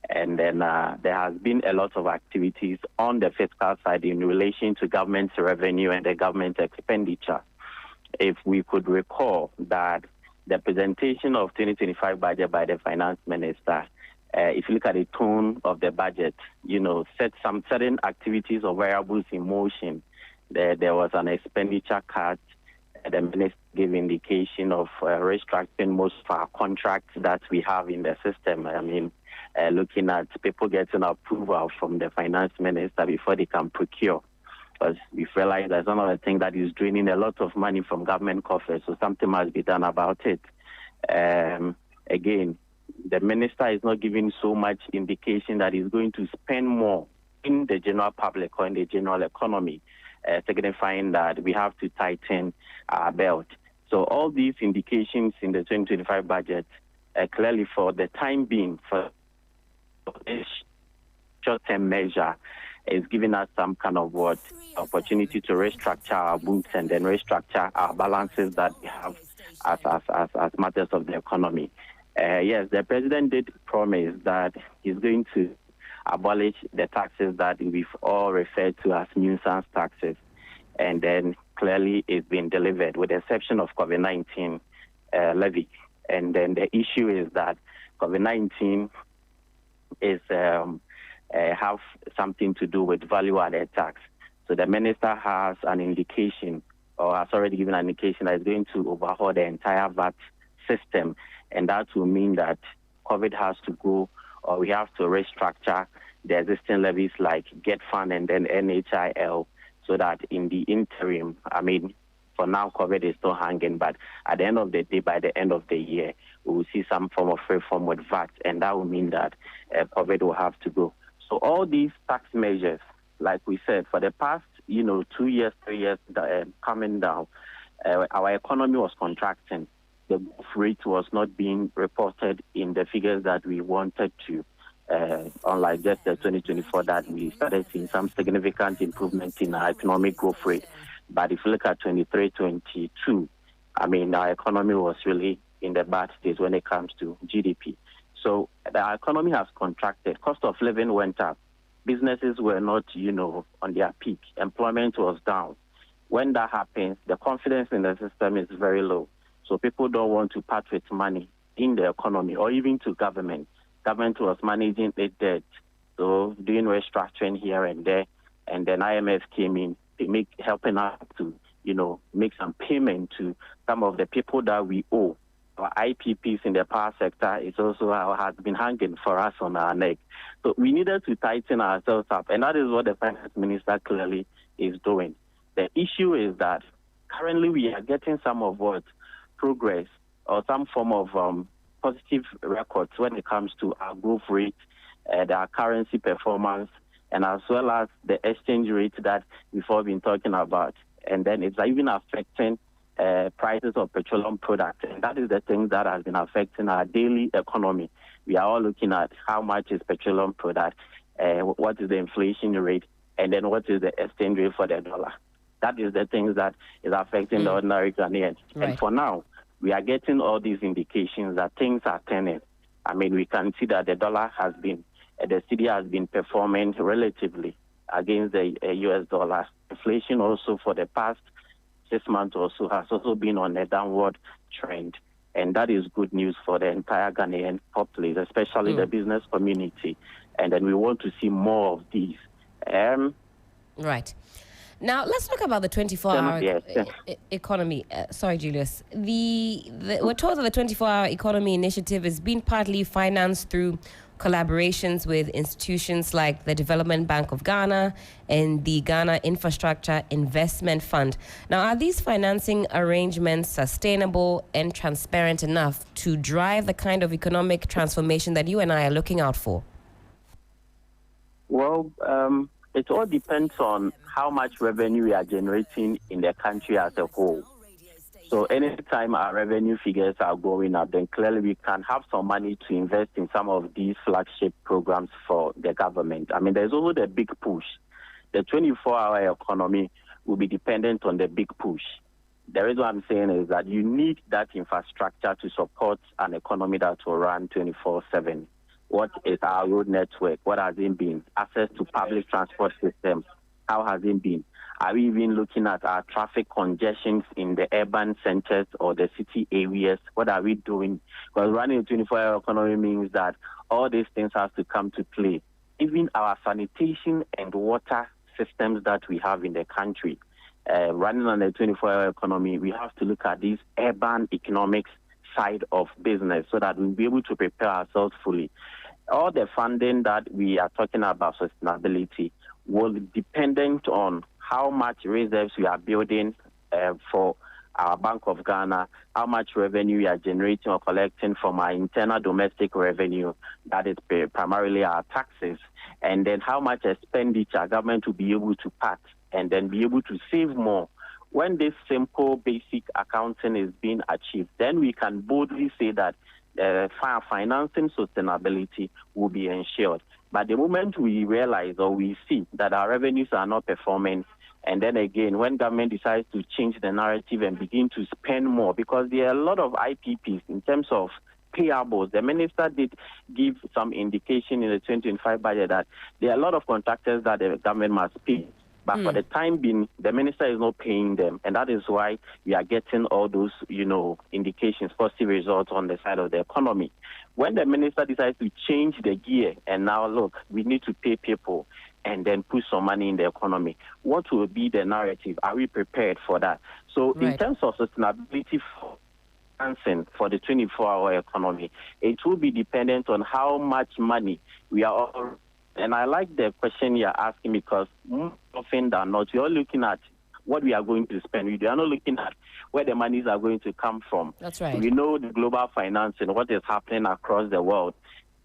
And then there has been a lot of activities on the fiscal side in relation to government revenue and the government expenditure. If we could recall that the presentation of 2025 budget by the finance minister, if you look at the tone of the budget, set some certain activities or variables in motion. There was an expenditure cut. The minister gave indication of restructuring most of our contracts that we have in the system. I mean, looking at people getting approval from the finance minister before they can procure. Because we realize that's one of the things that is draining a lot of money from government coffers, so something must be done about it. Again, the minister is not giving so much indication that he's going to spend more in the general public or in the general economy, signifying that we have to tighten our belt. So all these indications in the 2025 budget, clearly for the time being, for this short-term measure, is giving us some kind of opportunity to restructure our books and then restructure our balances that we have as matters of the economy. Yes, the president did promise that he's going to abolish the taxes that we've all referred to as nuisance taxes, and then clearly it's been delivered with the exception of COVID-19 levy. And then the issue is that COVID-19 is have something to do with value-added tax. So the minister has an indication, or has already given an indication, that is going to overhaul the entire VAT system, and that will mean that COVID has to go, or we have to restructure the existing levies like Get Fund and then NHIL, so that in the interim, I mean, for now, COVID is still hanging, but at the end of the day, by the end of the year, we will see some form of reform with VAT, and that will mean that COVID will have to go. So all these tax measures, like we said, for the past, 2 years, 3 years coming down, our economy was contracting. The growth rate was not being reported in the figures that we wanted to, unlike just the 2024 that we started seeing some significant improvement in our economic growth rate. But if you look at 23, 22, our economy was really in the bad state when it comes to GDP. So the economy has contracted. Cost of living went up. Businesses were not, on their peak. Employment was down. When that happens, the confidence in the system is very low. So people don't want to part with money in the economy or even to government. Government was managing the debt, so doing restructuring here and there. And then IMF came in, helping us to, make some payment to some of the people that we owe. Our IPPs in the power sector is also has been hanging for us on our neck. So we needed to tighten ourselves up, and that is what the finance minister clearly is doing. The issue is that currently we are getting some of what progress or some form of positive records when it comes to our growth rate, our currency performance, and as well as the exchange rate that we've all been talking about. And then it's even affecting prices of petroleum products. And that is the thing that has been affecting our daily economy. We are all looking at how much is petroleum product, what is the inflation rate, and then what is the exchange rate for the dollar. That is the things that is affecting the ordinary Ghanaian. Right. And for now, we are getting all these indications that things are turning. We can see that the dollar has been, the cedi has been performing relatively against the US dollar. Inflation also for the past 6 months or so has also been on a downward trend. And that is good news for the entire Ghanaian populace, especially the business community. And then we want to see more of these. Right. Now, let's talk about the 24-hour economy. Sorry, Julius. We're told that the 24-hour economy initiative is being partly financed through collaborations with institutions like the Development Bank of Ghana and the Ghana Infrastructure Investment Fund. Now, are these financing arrangements sustainable and transparent enough to drive the kind of economic transformation that you and I are looking out for? Well, it all depends on how much revenue we are generating in the country as a whole. So anytime our revenue figures are going up, then clearly we can have some money to invest in some of these flagship programs for the government. There's also the big push. The 24-hour economy will be dependent on the big push. The reason I'm saying is that you need that infrastructure to support an economy that will run 24/7. What is our road network? What has it been? Access to public transport systems, how has it been? Are we even looking at our traffic congestions in the urban centers or the city areas? What are we doing? Because running a 24-hour economy means that all these things have to come to play. Even our sanitation and water systems that we have in the country, running on a 24-hour economy, we have to look at this urban economics side of business so that we'll be able to prepare ourselves fully. All the funding that we are talking about sustainability will be dependent on how much reserves we are building for our Bank of Ghana, how much revenue we are generating or collecting from our internal domestic revenue, that is primarily our taxes, and then how much expenditure government will be able to cut and then be able to save more. When this simple basic accounting is being achieved, then we can boldly say that financing sustainability will be ensured. But the moment we realize or we see that our revenues are not performing, and then again, when government decides to change the narrative and begin to spend more, because there are a lot of IPPs in terms of payables. The minister did give some indication in the 2025 budget that there are a lot of contractors that the government must pay. But for the time being, the minister is not paying them. And that is why we are getting all those, indications, positive results on the side of the economy. When the minister decides to change the gear and now, look, we need to pay people and then put some money in the economy, what will be the narrative? Are we prepared for that? So in terms of sustainability financing for the 24-hour economy, it will be dependent on how much money we are all. And I like the question you're asking because more often than not, we're looking at what we are going to spend. We are not looking at where the monies are going to come from. That's right. We know the global finance and what is happening across the world.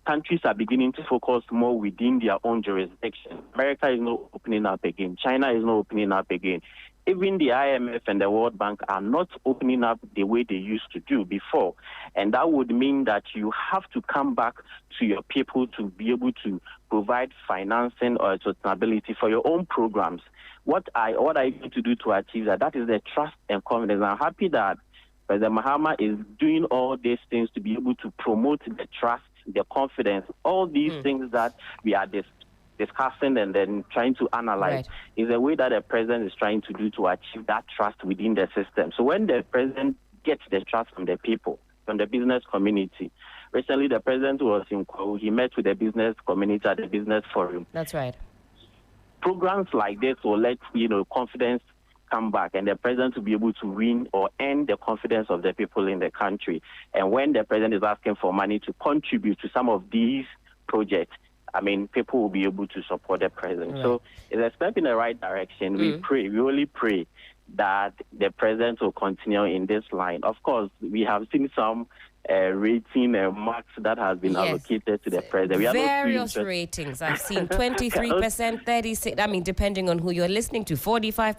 countries are beginning to focus more within their own jurisdiction. America is not opening up again. China is not opening up again. Even the IMF and the World Bank are not opening up the way they used to do before. And that would mean that you have to come back to your people to be able to provide financing or sustainability for your own programs. What are you going to do to achieve that? That is the trust and confidence. I'm happy that President Mahama is doing all these things to be able to promote the trust, the confidence, all these things that we are discussing and then trying to analyze is a way that the president is trying to do to achieve that trust within the system. So when the president gets the trust from the people, from the business community, recently the president was in Kuala, he met with the business community at the business forum. That's right. Programs like this will let confidence come back and the president to be able to win or earn the confidence of the people in the country. And when the president is asking for money to contribute to some of these projects, I mean, people will be able to support the president. Right. So it's a step in the right direction. We only pray that the president will continue in this line. Of course, we have seen some rating marks that has been allocated to the president. We various ratings. I've seen 23%, 36%, I mean, depending on who you're listening to, 45%,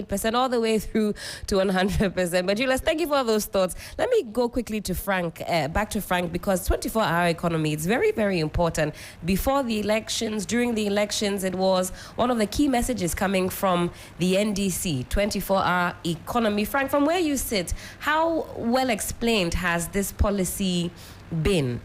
48%, all the way through to 100%. But Julius, thank you for those thoughts. Let me go quickly to Frank, back to Frank, because 24-hour economy is very, very important. Before the elections, during the elections, it was one of the key messages coming from the NDC, 24-hour economy. Frank, from where you sit, how well explained has this policy been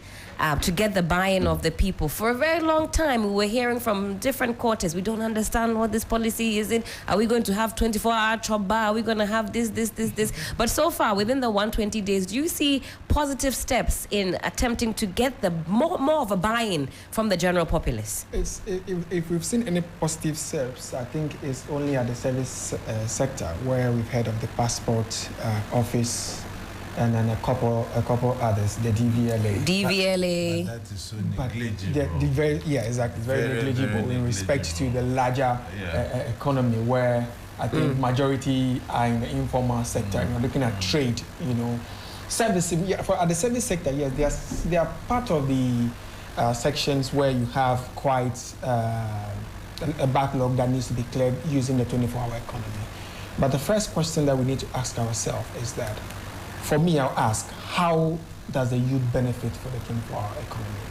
to get the buy-in of the people? For a very long time, we were hearing from different quarters, we don't understand what this policy is in. Are we going to have 24-hour chop bar? Are we going to have this? But so far, within the 120 days, do you see positive steps in attempting to get the more of a buy-in from the general populace? If we've seen any positive steps, I think it's only at the service sector, where we've heard of the passport office, and then a couple others, the DVLA. But that is so negligible. Exactly. It's very negligible in respect to the larger economy, where I think majority are in the informal sector. You're looking at trade, service. At the service sector, yes, they are part of the sections where you have quite a backlog that needs to be cleared using the 24-hour economy. But the first question that we need to ask ourselves is that, for me, I'll ask, how does the youth benefit for the 24-hour economy?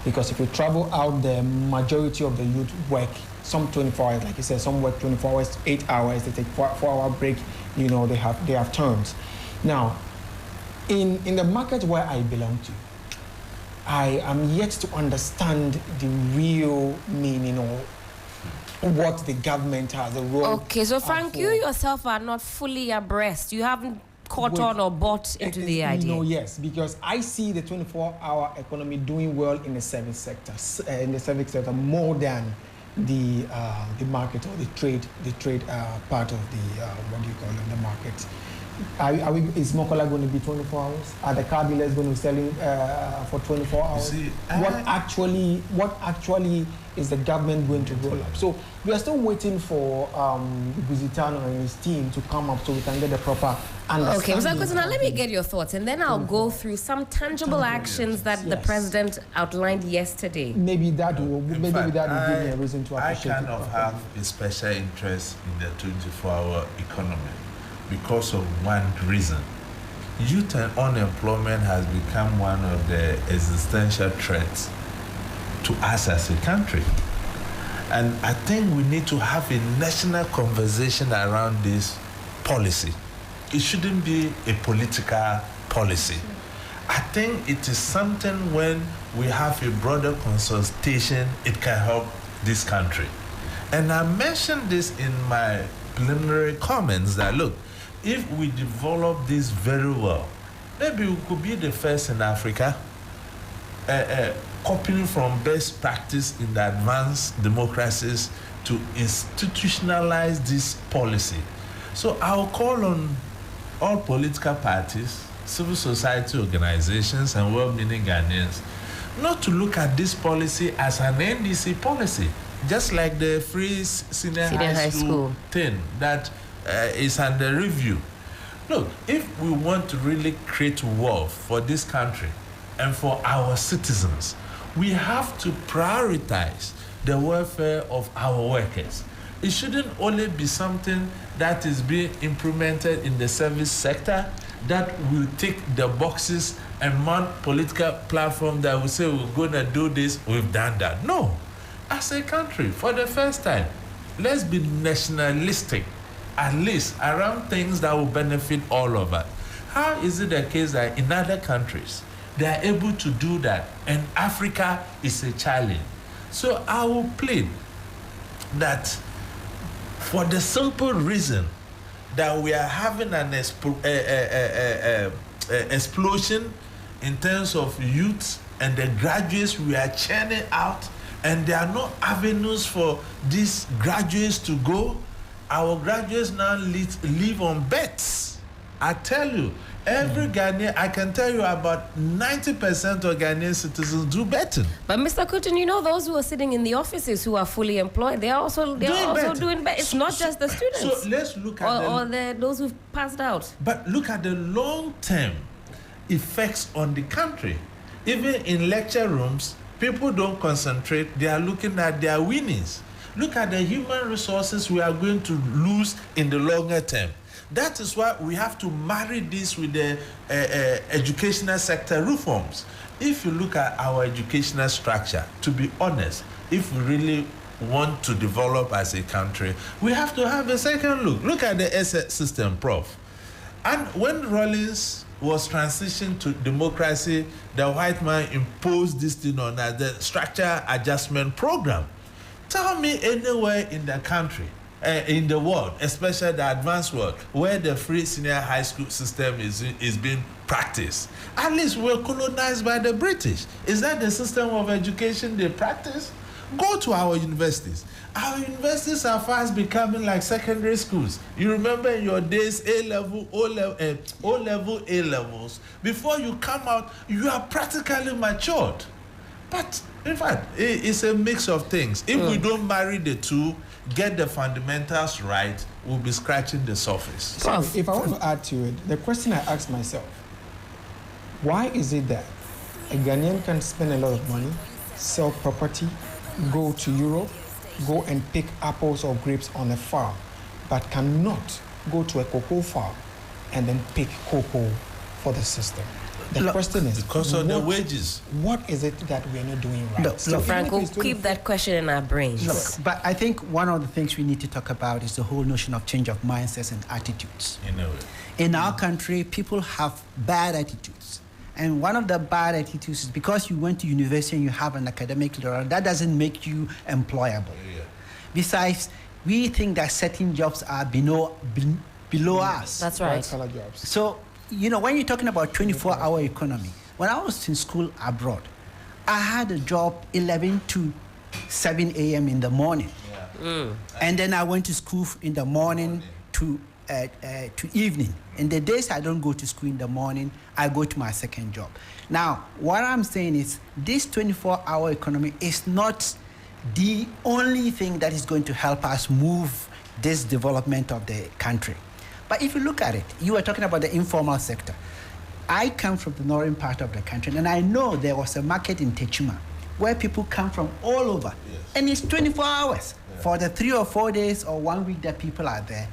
Because if you travel out there, majority of the youth work some 24 hours, like you said, some work 24 hours, 8 hours, they take 4-hour break, they have terms. Now, in the market where I belong to, I am yet to understand the real meaning or what the government has, the role. Okay, so Frank, you yourself are not fully abreast. You haven't caught on or bought into the idea? No, yes, because I see the 24-hour economy doing well in the service sector, more than the market or the trade part of the market. Is Mokola going to be 24 hours? Are the car dealers going to be selling for 24 hours? See, what actually is the government going to roll up? So we are still waiting for Guzitano and his team to come up so we can get the proper understanding. Okay, Mr. Now let me get your thoughts, and then I'll go through some tangible actions that the president outlined yesterday. Maybe that will give me a reason to appreciate it. I kind of have a special interest in the 24-hour economy because of one reason. Youth and unemployment has become one of the existential threats to us as a country. And I think we need to have a national conversation around this policy. It shouldn't be a political policy. I think it is something when we have a broader consultation, it can help this country. And I mentioned this in my preliminary comments that, look, if we develop this very well, maybe we could be the first in Africa, copying from best practice in the advanced democracies to institutionalize this policy. So I'll call on all political parties, civil society organizations, and well-meaning Ghanaians not to look at this policy as an NDC policy, just like the free senior high school thing that is under review. Look, if we want to really create wealth for this country and for our citizens, we have to prioritize the welfare of our workers. It shouldn't only be something that is being implemented in the service sector that will tick the boxes and mount political platform that will say we're going to do this, we've done that. No. As a country, for the first time, let's be nationalistic, at least around things that will benefit all of us. How is it the case that in other countries, they are able to do that, and Africa is a challenge? So I will plead that for the simple reason that we are having an explosion in terms of youth and the graduates we are churning out, and there are no avenues for these graduates to go. Our graduates now live on bets. I tell you, every Ghanaian, I can tell you about 90% of Ghanaian citizens do betting. But Mr. Kutin, you know those who are sitting in the offices who are fully employed, they are also doing betting. It's not just the students. So let's look at those who've passed out. But look at the long-term effects on the country. Even in lecture rooms, people don't concentrate. They are looking at their winnings. Look at the human resources we are going to lose in the longer term. That is why we have to marry this with the educational sector reforms. If you look at our educational structure, to be honest, if we really want to develop as a country, we have to have a second look. Look at the SS system, Prof. And when Rawlings was transitioned to democracy, the white man imposed this thing on us, the structure adjustment program. Tell me anywhere in the country, in the world, especially the advanced world, where the free senior high school system is being practiced. At least we're colonized by the British. Is that the system of education they practice? Go to our universities. Our universities are fast becoming like secondary schools. You remember in your days, O-level, A-levels. Before you come out, you are practically matured. But in fact, it's a mix of things. If we don't marry the two, get the fundamentals right, we'll be scratching the surface. So if I want to add to it, the question I ask myself, why is it that a Ghanaian can spend a lot of money, sell property, go to Europe, go and pick apples or grapes on a farm, but cannot go to a cocoa farm and then pick cocoa for the system? The question is, because of the wages. What is it that we are not doing right? So Frank, we'll keep that question in our brains. Look, but I think one of the things we need to talk about is the whole notion of change of mindsets and attitudes. In our country, people have bad attitudes. And one of the bad attitudes is because you went to university and you have an academic level, that doesn't make you employable. Yeah. Besides, we think that certain jobs are below us. That's right. So, you know, when you're talking about 24-hour economy, when I was in school abroad, I had a job 11 to 7 a.m. in the morning. Yeah. And then I went to school in the morning to evening. In the days I don't go to school in the morning, I go to my second job. Now, what I'm saying is this 24-hour economy is not the only thing that is going to help us move this development of the country. But if you look at it, you were talking about the informal sector. I come from the northern part of the country, and I know there was a market in Techuma where people come from all over. Yes. And it's 24 hours. Yeah. For the 3 or 4 days or 1 week that people are there,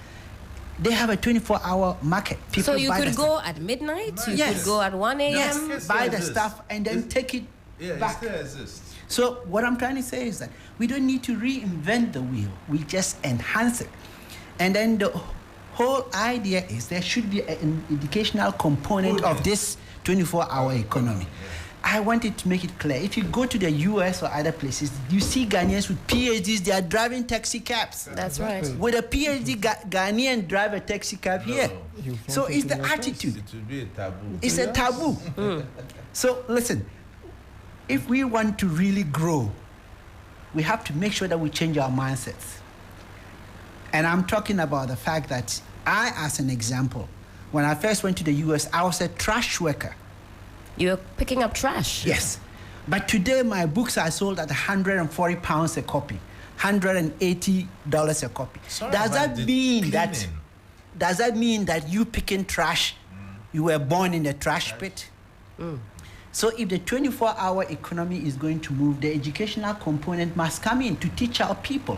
they have a 24-hour market. People so you could go at midnight? You could go at 1 a.m.? Yes, buy the stuff and then take it back. It still exists. So what I'm trying to say is that we don't need to reinvent the wheel. We just enhance it. And then the whole idea is there should be an educational component of this 24-hour economy. I wanted to make it clear. If you go to the US or other places, you see Ghanaians with PhDs, they are driving taxi cabs. That's right. With a PhD, Ghanaian drive a taxi cab here. So it's the attitude. It will be a taboo. It's a taboo. So listen, if we want to really grow, we have to make sure that we change our mindsets. And I'm talking about the fact that I, as an example, when I first went to the US, I was a trash worker. You're picking up trash? Yes. But today, my books are sold at £140 a copy, $180 a copy. Does that mean that you picking trash, you were born in a trash pit? So if the 24-hour economy is going to move, the educational component must come in to teach our people.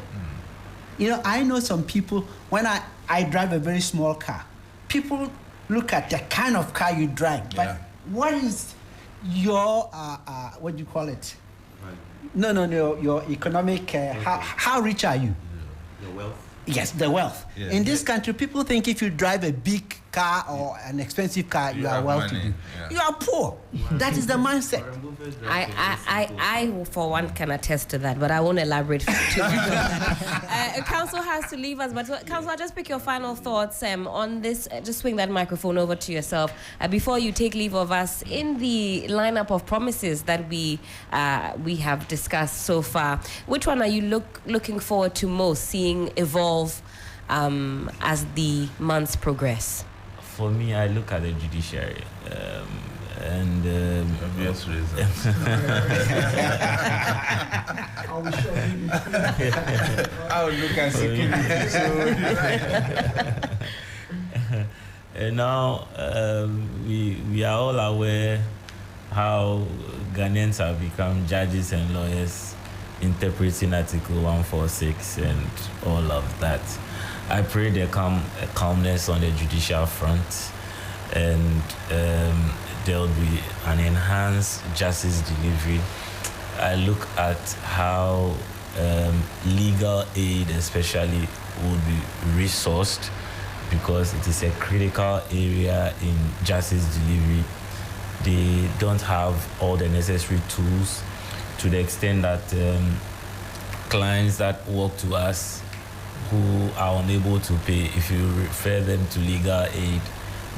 You know, I know some people, when I drive a very small car, people look at the kind of car you drive, but what is your, what do you call it? No, your economic, how rich are you? Your wealth. Yes, the wealth. Yeah. In this country, people think if you drive a big car or an expensive car, you are well-to-do. Yeah. You are poor. That is the mindset. I, for one, can attest to that, but I won't elaborate too much on that. Council has to leave us, but Council, I'll just pick your final thoughts on this. Just swing that microphone over to yourself before you take leave of us. In the lineup of promises that we have discussed so far, which one are you looking forward to most seeing evolve as the months progress? For me, I look at the judiciary and obvious reasons. I would look at security. And now we are all aware how Ghanaians have become judges and lawyers interpreting Article 146 and all of that. I pray there come a calmness on the judicial front, and there will be an enhanced justice delivery. I look at how legal aid especially would be resourced, because it is a critical area in justice delivery. They don't have all the necessary tools, to the extent that clients that work to us who are unable to pay, if you refer them to legal aid,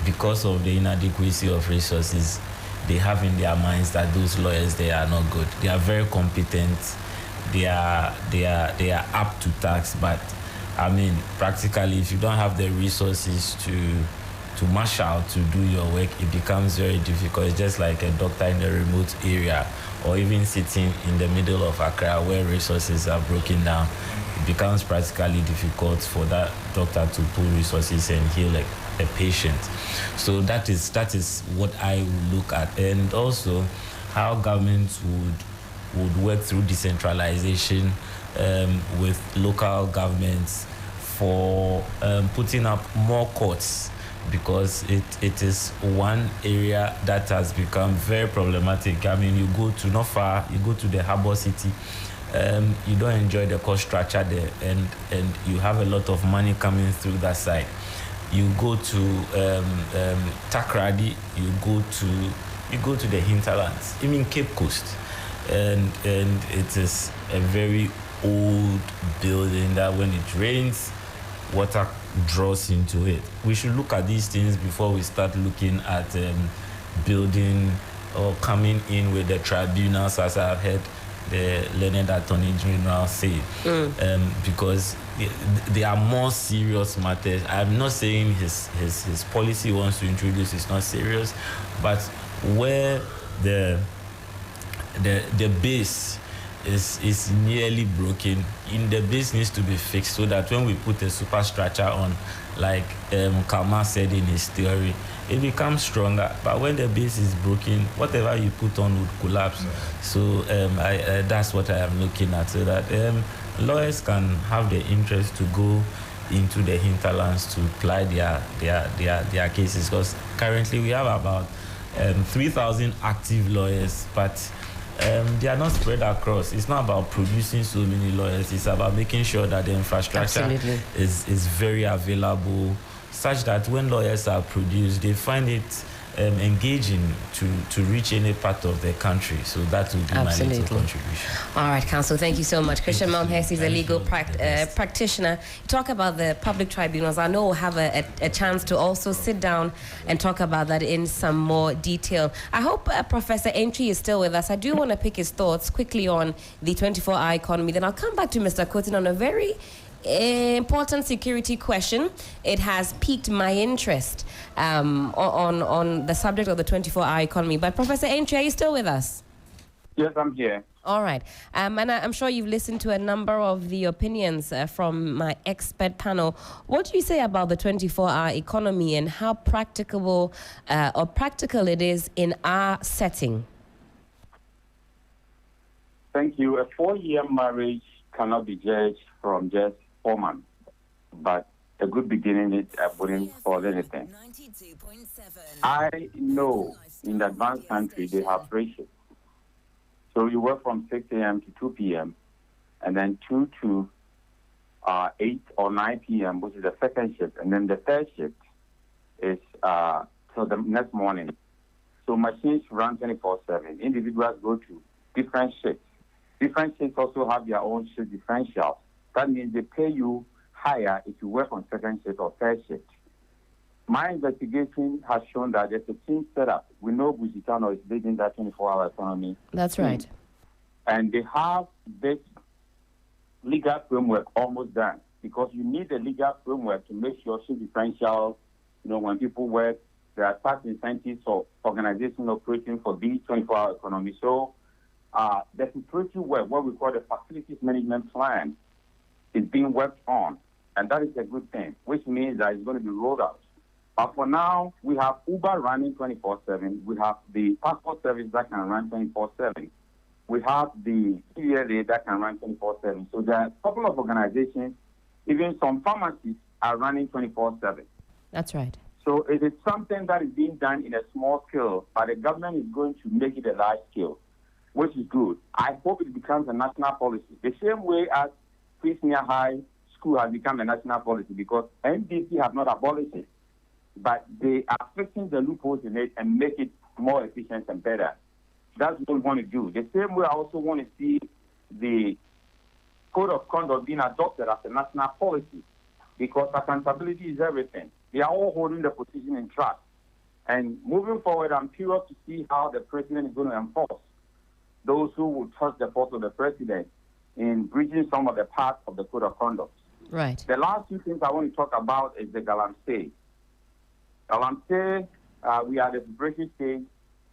because of the inadequacy of resources, they have in their minds that those lawyers, they are not good. They are very competent. They are up to task, but I mean, practically, if you don't have the resources to marshal to do your work, it becomes very difficult. It's just like a doctor in a remote area, or even sitting in the middle of Accra where resources are broken down. It becomes practically difficult for that doctor to pull resources and heal a patient. So that is what I would look at, and also how governments would work through decentralization with local governments for putting up more courts, because it is one area that has become very problematic. I mean, you go to not far, you go to the Harbour City, you don't enjoy the cost structure there, and you have a lot of money coming through that side. You go to Takrady, you go to the hinterlands, even Cape Coast, and it is a very old building that when it rains, water draws into it. We should look at these things before we start looking at building or coming in with the tribunals, as I've heard the learned Attorney General say, because there are more serious matters. I'm not saying his policy wants to introduce is not serious, but where the base is nearly broken, the base needs to be fixed, so that when we put a superstructure on, like Kalma said in his theory, it becomes stronger. But when the base is broken, whatever you put on would collapse. So that's what I am looking at, so that lawyers can have the interest to go into the hinterlands to apply their cases, because currently we have about 3,000 active lawyers, but they are not spread across. It's not about producing so many lawyers. It's about making sure that the infrastructure is very available, such that when lawyers are produced, they find it engaging to reach any part of the country. So that would be my little contribution. All right, Council, thank you so much. Christian Malmhurst is a legal practitioner. You talk about the public tribunals. I know we'll have a chance to also sit down and talk about that in some more detail. I hope Professor Entry is still with us. I do want to pick his thoughts quickly on the 24-hour economy. Then I'll come back to Mr. Kotin on a very important security question. It has piqued my interest on the subject of the 24-hour economy. But Professor Entry, are you still with us? Yes, I'm here. All right. And I'm sure you've listened to a number of the opinions from my expert panel. What do you say about the 24-hour economy and how practicable or practical it is in our setting? Thank you. A 4-year marriage cannot be judged from just 4 months, but a good beginning is wouldn't spoil anything. I know in the advanced country they have ratios. So you work from 6 a.m. to 2 p.m. and then 2 to 8 or 9 p.m., which is the second shift, and then the third shift is till the next morning. So machines run 24/7. Individuals go to different shifts. Different shifts also have their own shift differentials. That means they pay you higher if you work on second shift or third shift. My investigation has shown that there's a team set up. We know Busitano is leading that 24-hour economy. That's right. And they have this legal framework almost done, because you need a legal framework to make sure shift differentials, when people work, there are tax incentives for organizations operating for these 24-hour economy. So the security work, what we call the facilities management plan, is being worked on. And that is a good thing, which means that it's going to be rolled out. But for now, we have Uber running 24/7. We have the passport service that can run 24/7. We have the CLA that can run 24/7. So there are a couple of organizations, even some pharmacies are running 24/7. That's right. So it is something that is being done in a small scale, but the government is going to make it a large scale, which is good. I hope it becomes a national policy. The same way as Senior High School has become a national policy, because NDC have not abolished it, but they are fixing the loopholes in it and make it more efficient and better. That's what we want to do. The same way I also want to see the code of conduct being adopted as a national policy, because accountability is everything. They are all holding the position in trust. And moving forward, I'm curious to see how the president is going to enforce those who will trust the force of the president in breaching some of the parts of the code of conduct. Right. The last two things I want to talk about is the Galamsey. Galamsey, we are at the preparation stage.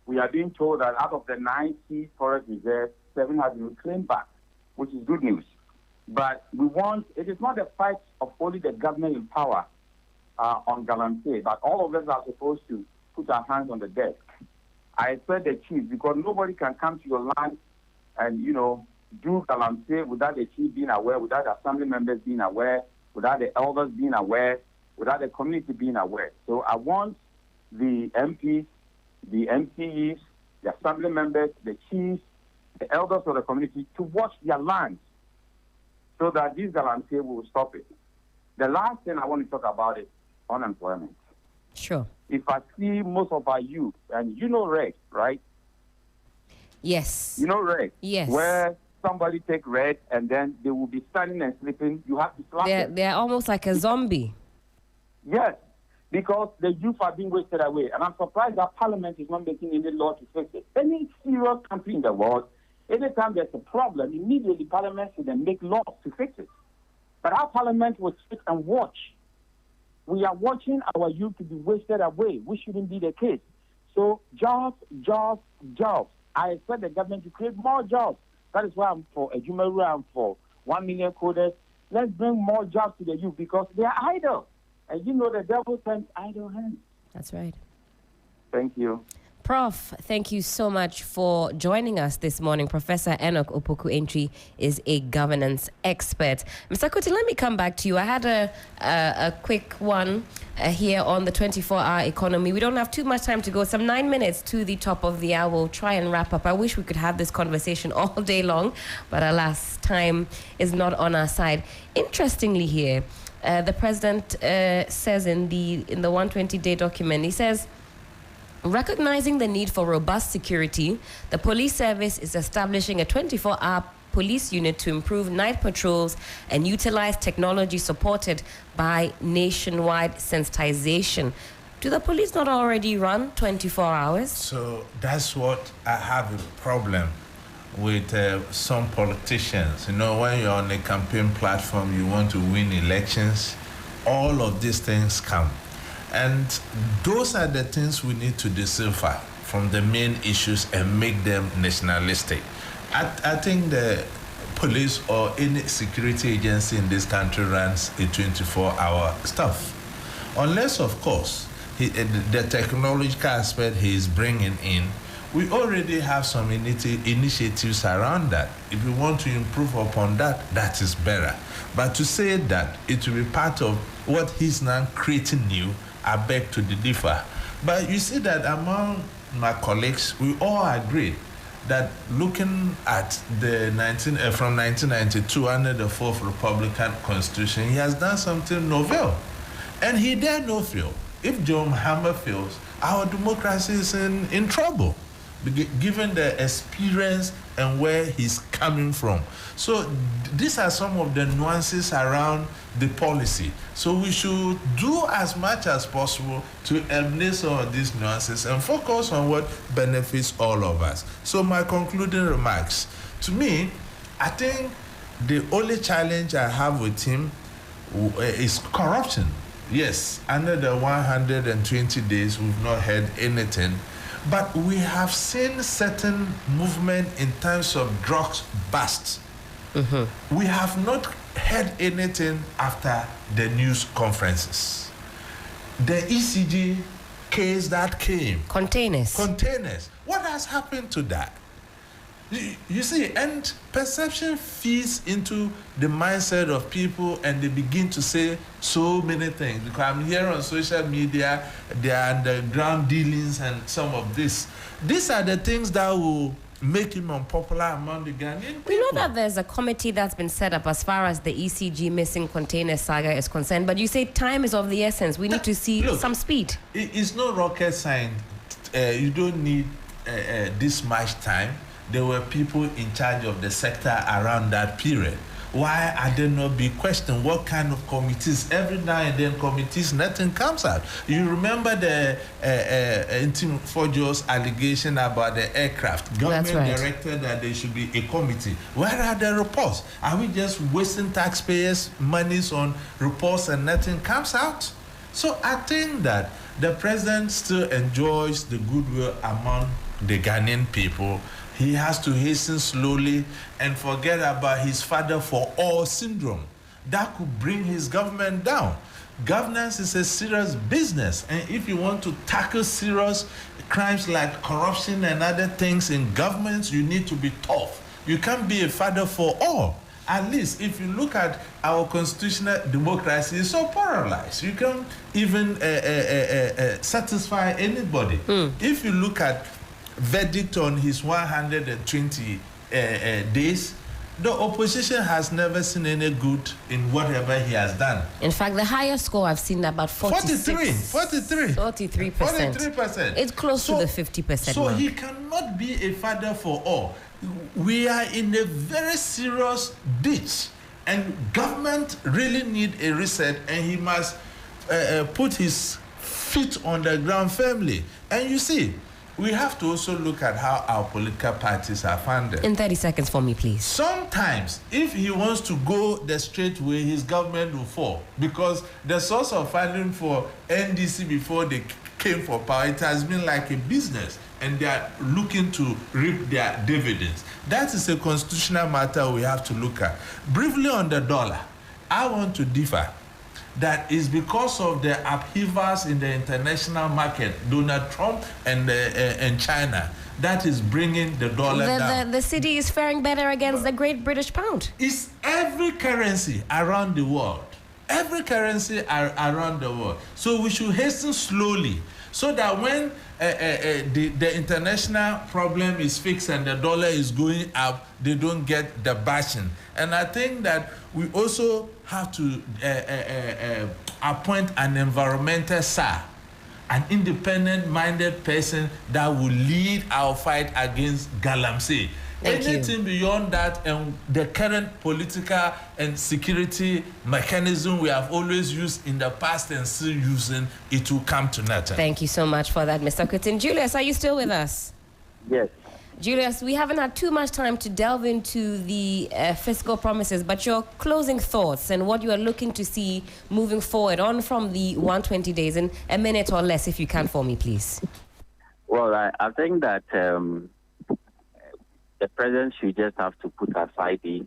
We are being told that out of the 9 key forest reserves, 7 have been reclaimed back, which is good news. But it is not a fight of only the government in power on Galamsey, but all of us are supposed to put our hands on the desk. I expect the chief, because nobody can come to your land and, do Galamsey without the chief being aware, without the assembly members being aware, without the elders being aware, without the community being aware. So I want the MPs, the MCEs, the assembly members, the chiefs, the elders of the community to watch their lands so that this Galamsey will stop it. The last thing I want to talk about is unemployment. Sure. If I see most of our youth, and REG, right? Yes. REG? Yes. Where somebody take REG and then they will be standing and sleeping. You have to slap them. They're almost like a zombie. Yes, because the youth are being wasted away. And I'm surprised that Parliament is not making any law to fix it. Any serious country in the world, anytime there's a problem, immediately Parliament should then make laws to fix it. But our Parliament will sit and watch. We are watching our youth to be wasted away, which shouldn't be the case. So jobs. I expect the government to create more jobs. That is why I'm for a Jumeru, I'm for 1 million coders. Let's bring more jobs to the youth, because they are idle. And the devil sends idle hands. That's right. Thank you. Prof, thank you so much for joining us this morning. Professor Enoch Opoku-Antwi is a governance expert. Mr. Kuti, let me come back to you. I had a quick one here on the 24-hour economy. We don't have too much time to go. Some 9 minutes to the top of the hour. We'll try and wrap up. I wish we could have this conversation all day long, but alas, time is not on our side. Interestingly here, the president says in the 120-day document, he says, recognizing the need for robust security, the police service is establishing a 24-hour police unit to improve night patrols and utilize technology supported by nationwide sensitization. Do the police not already run 24 hours? So that's what I have a problem with some politicians. When you're on a campaign platform, you want to win elections, all of these things come. And those are the things we need to decipher from the main issues and make them nationalistic. I think the police or any security agency in this country runs a 24-hour stuff. Unless, of course, the technological aspect he is bringing in We already have some initiatives around that. If we want to improve upon that, that is better. But to say that it will be part of what he's now creating new, I beg to differ. But you see that among my colleagues, we all agree that looking at the from 1992 under the Fourth Republican Constitution, he has done something novel. And he dare not fail. If John Mahama fails, our democracy is in trouble, given the experience and where he's coming from. So these are some of the nuances around the policy. So we should do as much as possible to eliminate some of these nuances and focus on what benefits all of us. So my concluding remarks, to me, I think the only challenge I have with him is corruption. Yes, under the 120 days, we've not heard anything. But we have seen certain movement in terms of drugs busts. Mm-hmm. We have not heard anything after the news conferences. The ECG case that came. Containers. What has happened to that? You see, and perception feeds into the mindset of people, and they begin to say so many things. Because I'm here on social media, there are underground dealings and some of this. These are the things that will make him unpopular among the Ghanaian people. We know that there's a committee that's been set up as far as the ECG missing container saga is concerned, but you say time is of the essence. We need to see some speed. It's no rocket science. You don't need this much time. There were people in charge of the sector around that period. Why are there not being questioned? What kind of committees? Every now and then committees, nothing comes out. You remember the Intim Fojo's allegation about the aircraft. Government directed that there should be a committee. Where are the reports? Are we just wasting taxpayers' monies on reports and nothing comes out? So I think that the president still enjoys the goodwill among the Ghanaian people. He has to hasten slowly and forget about his father for all syndrome. That could bring his government down. Governance is a serious business, and if you want to tackle serious crimes like corruption and other things in governments, you need to be tough. You can't be a father for all. At least if you look at our constitutional democracy, it's so polarized. You can't even satisfy anybody. If you look at verdict on his 120 days, the opposition has never seen any good in whatever he has done. In fact, the highest score I've seen about 43%. 43%. It's close to the 50% So mark. he cannot be a father for all. We are in a very serious ditch, and government really need a reset, and he must put his feet on the ground firmly. And you see, we have to also look at how our political parties are funded. In 30 seconds for me, please. Sometimes, if he wants to go the straight way, his government will fall. Because the source of funding for NDC before they came for power, it has been like a business, and they are looking to reap their dividends. That is a constitutional matter we have to look at. Briefly on the dollar, I want to differ. That is because of the upheavals in the international market, Donald Trump and China, that is bringing the dollar down. The city is faring better against the great British pound. It's every currency around the world. Every currency around the world. So we should hasten slowly so that when the international problem is fixed and the dollar is going up, they don't get the bashing. And I think that we also have to appoint an environmental SAR, an independent-minded person that will lead our fight against galamsey. Anything beyond that and the current political and security mechanism we have always used in the past and still using, it will come to nothing. Thank you so much for that, Mr. Kutin. Julius, are you still with us? Yes. Julius, we haven't had too much time to delve into the fiscal promises, but your closing thoughts and what you are looking to see moving forward on from the 120 days in a minute or less, if you can, for me, please. Well, I think that the president should just have to put aside these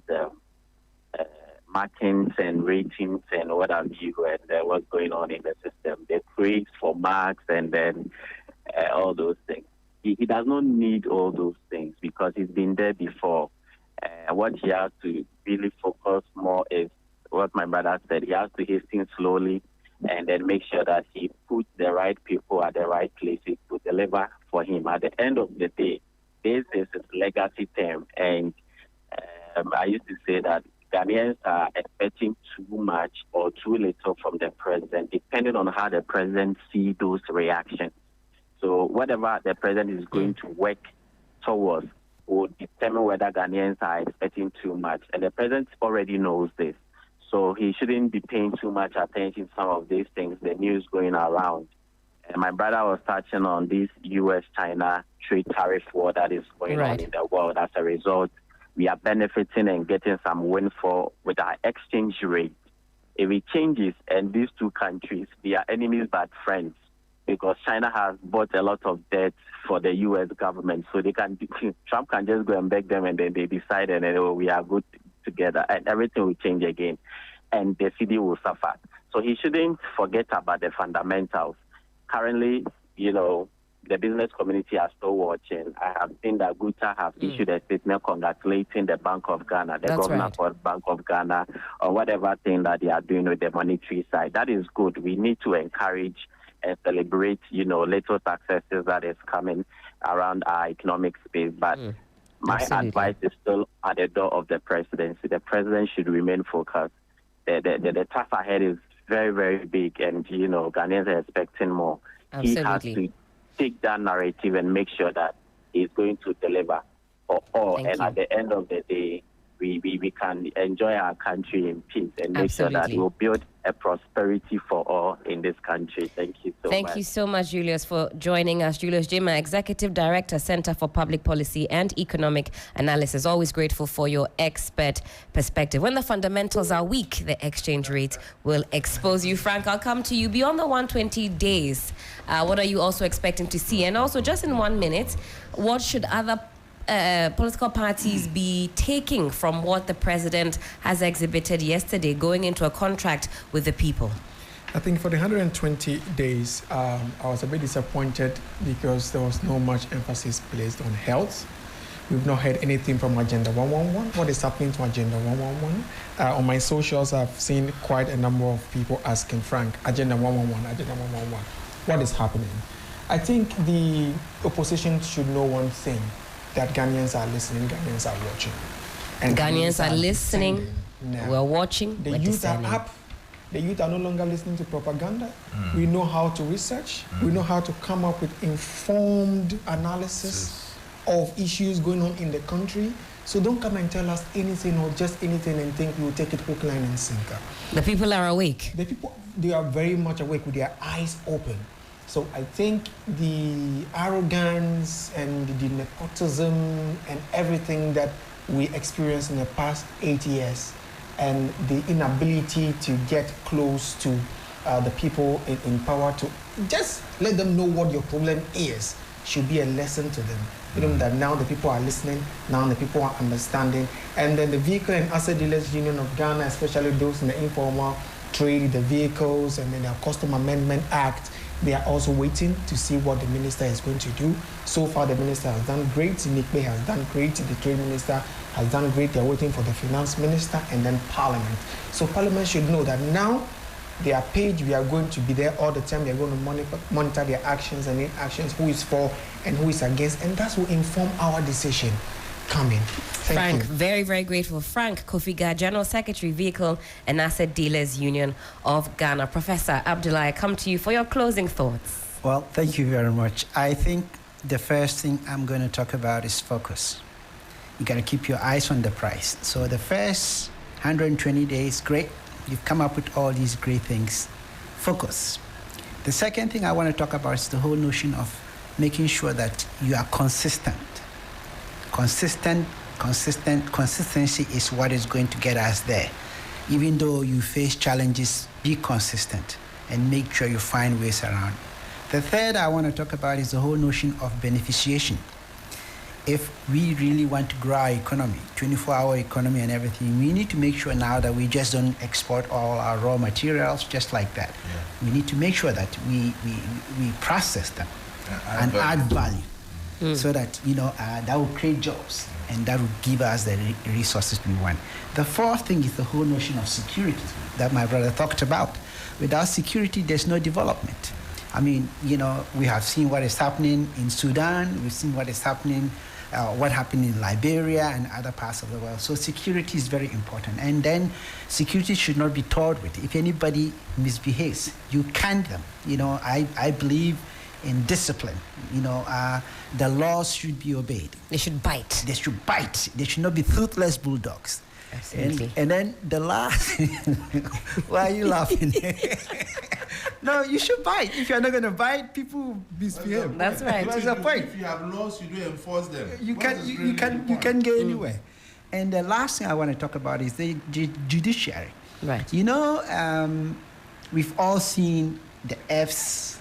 markings and ratings and what have you, and what's going on in the system, the praise for marks and then all those things. he does not need all those things because he's been there before. What he has to really focus more is what my brother said. He has to hasten slowly and then make sure that he puts the right people at the right places to deliver for him. At the end of the day, this is his legacy term. And I used to say that Ghanaians are expecting too much or too little from the president, depending on how the president sees those reactions. So whatever the president is going to work towards will determine whether Ghanaians are expecting too much. And the president already knows this. So he shouldn't be paying too much attention to some of these things, the news going around. And my brother was touching on this U.S.-China trade tariff war that is going on in the world. As a result, we are benefiting and getting some windfall with our exchange rate. If it changes and these two countries, they are enemies but friends, because China has bought a lot of debt for the U.S. government, so they can Trump can just go and beg them, and then they decide, and then we are good together, and everything will change again, and the city will suffer. So he shouldn't forget about the fundamentals. Currently, the business community are still watching. I have seen that Guta have issued a statement congratulating the Bank of Ghana, the governor for Bank of Ghana, or whatever thing that they are doing with the monetary side. That is good. We need to encourage and celebrate, little successes that is coming around our economic space. But my advice is still at the door of the presidency. The president should remain focused. The task ahead is very, very big, and, Ghanaians are expecting more. Absolutely. He has to take that narrative and make sure that he's going to deliver for all. At the end of the day, we can enjoy our country in peace and make sure that we'll build a prosperity for all in this country. Thank you so much. Thank you so much, Julius, for joining us. Julius Jima, Executive Director, Center for Public Policy and Economic Analysis. Always grateful for your expert perspective. When the fundamentals are weak, the exchange rate will expose you. Frank, I'll come to you. Beyond the 120 days, what are you also expecting to see? And also, just in 1 minute, what should other political parties be taking from what the president has exhibited yesterday, going into a contract with the people? I think for the 120 days, I was a bit disappointed because there was no much emphasis placed on health. We've not heard anything from Agenda 111. What is happening to Agenda 111? On my socials, I've seen quite a number of people asking Frank, Agenda 111, Agenda 111. What is happening? I think the opposition should know one thing, that Ghanaians are listening, Ghanaians are watching. And Ghanaians are listening, we're watching, the youth are up. The youth are no longer listening to propaganda. We know how to research. We know how to come up with informed analysis of issues going on in the country. So don't come and tell us anything or just anything and think we will take it hook, line, and sinker. The people are awake. The people, they are very much awake with their eyes open. So I think the arrogance and the nepotism and everything that we experienced in the past 8 years and the inability to get close to the people in power to just let them know what your problem is should be a lesson to them. You know, that now the people are listening, now the people are understanding. And then the Vehicle and Asset Dealers Union of Ghana, especially those in the informal trade, the vehicles, and then the Custom Amendment Act, they are also waiting to see what the minister is going to do. So far, the minister has done great. Nikbe has done great. The trade minister has done great. They're waiting for the finance minister and then parliament. So parliament should know that now their page, we are going to be there all the time. They're going to monitor their actions and inactions, who is for and who is against. And that will inform our decision coming. Frank, very, very grateful. Frank Kofiga, General Secretary, Vehicle and Asset Dealers Union of Ghana. Professor Abdullahi, I come to you for your closing thoughts. Well, thank you very much. I think the first thing I'm going to talk about is focus. You got to keep your eyes on the price. So the first 120 days, great. You've come up with all these great things. Focus. The second thing I want to talk about is the whole notion of making sure that you are consistent. Consistency is what is going to get us there. Even though you face challenges, be consistent and make sure you find ways around. The third I want to talk about is the whole notion of beneficiation. If we really want to grow our economy, 24-hour economy and everything, we need to make sure now that we just don't export all our raw materials just like that. We need to make sure that we process them and add value. so that, that will create jobs and that will give us the resources we want. The fourth thing is the whole notion of security that my brother talked about. Without security, there's no development. I mean, we have seen what is happening in Sudan. We've seen what is happening, what happened in Liberia and other parts of the world. So security is very important. And then security should not be toyed with. If anybody misbehaves, you can them. I believe in discipline. The laws should be obeyed. They should bite. They should bite. They should not be toothless bulldogs. Absolutely. And then the last, why are you laughing? No, you should bite. If you're not going to bite, people misbehave. That's right. What's the point? If you have laws, you do enforce them. You can get anywhere. And the last thing I want to talk about is the judiciary. Right. We've all seen the F's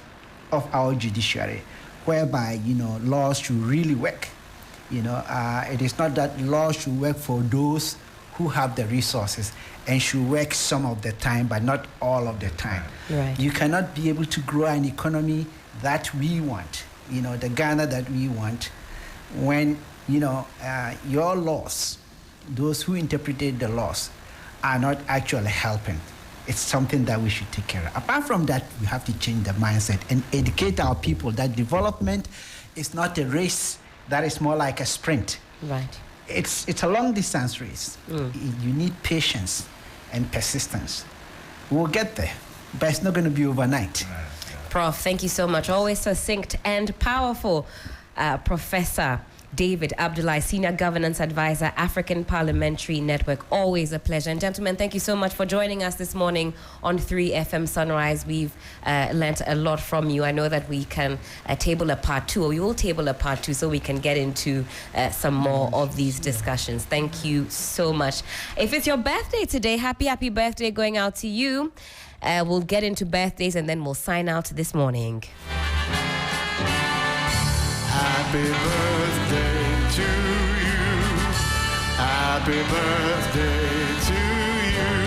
of our judiciary, whereby laws should really work. It is not that laws should work for those who have the resources and should work some of the time, but not all of the time. Right. You cannot be able to grow an economy that we want, the Ghana that we want, when, your laws, those who interpreted the laws, are not actually helping. It's something that we should take care of. Apart from that, we have to change the mindset and educate our people that development is not a race, that is more like a sprint. Right. It's a long distance race. You need patience and persistence. We'll get there, but it's not going to be overnight. Prof, thank you so much. Always succinct and powerful. Professor David Abdullahi, Senior Governance Advisor, African Parliamentary Network. Always a pleasure. And gentlemen, thank you so much for joining us this morning on 3FM Sunrise. We've learnt a lot from you. I know that we can table a part 2, or we will table a part 2 so we can get into some more of these discussions. Thank you so much. If it's your birthday today, happy birthday going out to you. We'll get into birthdays and then we'll sign out this morning. Happy birthday to you. Happy birthday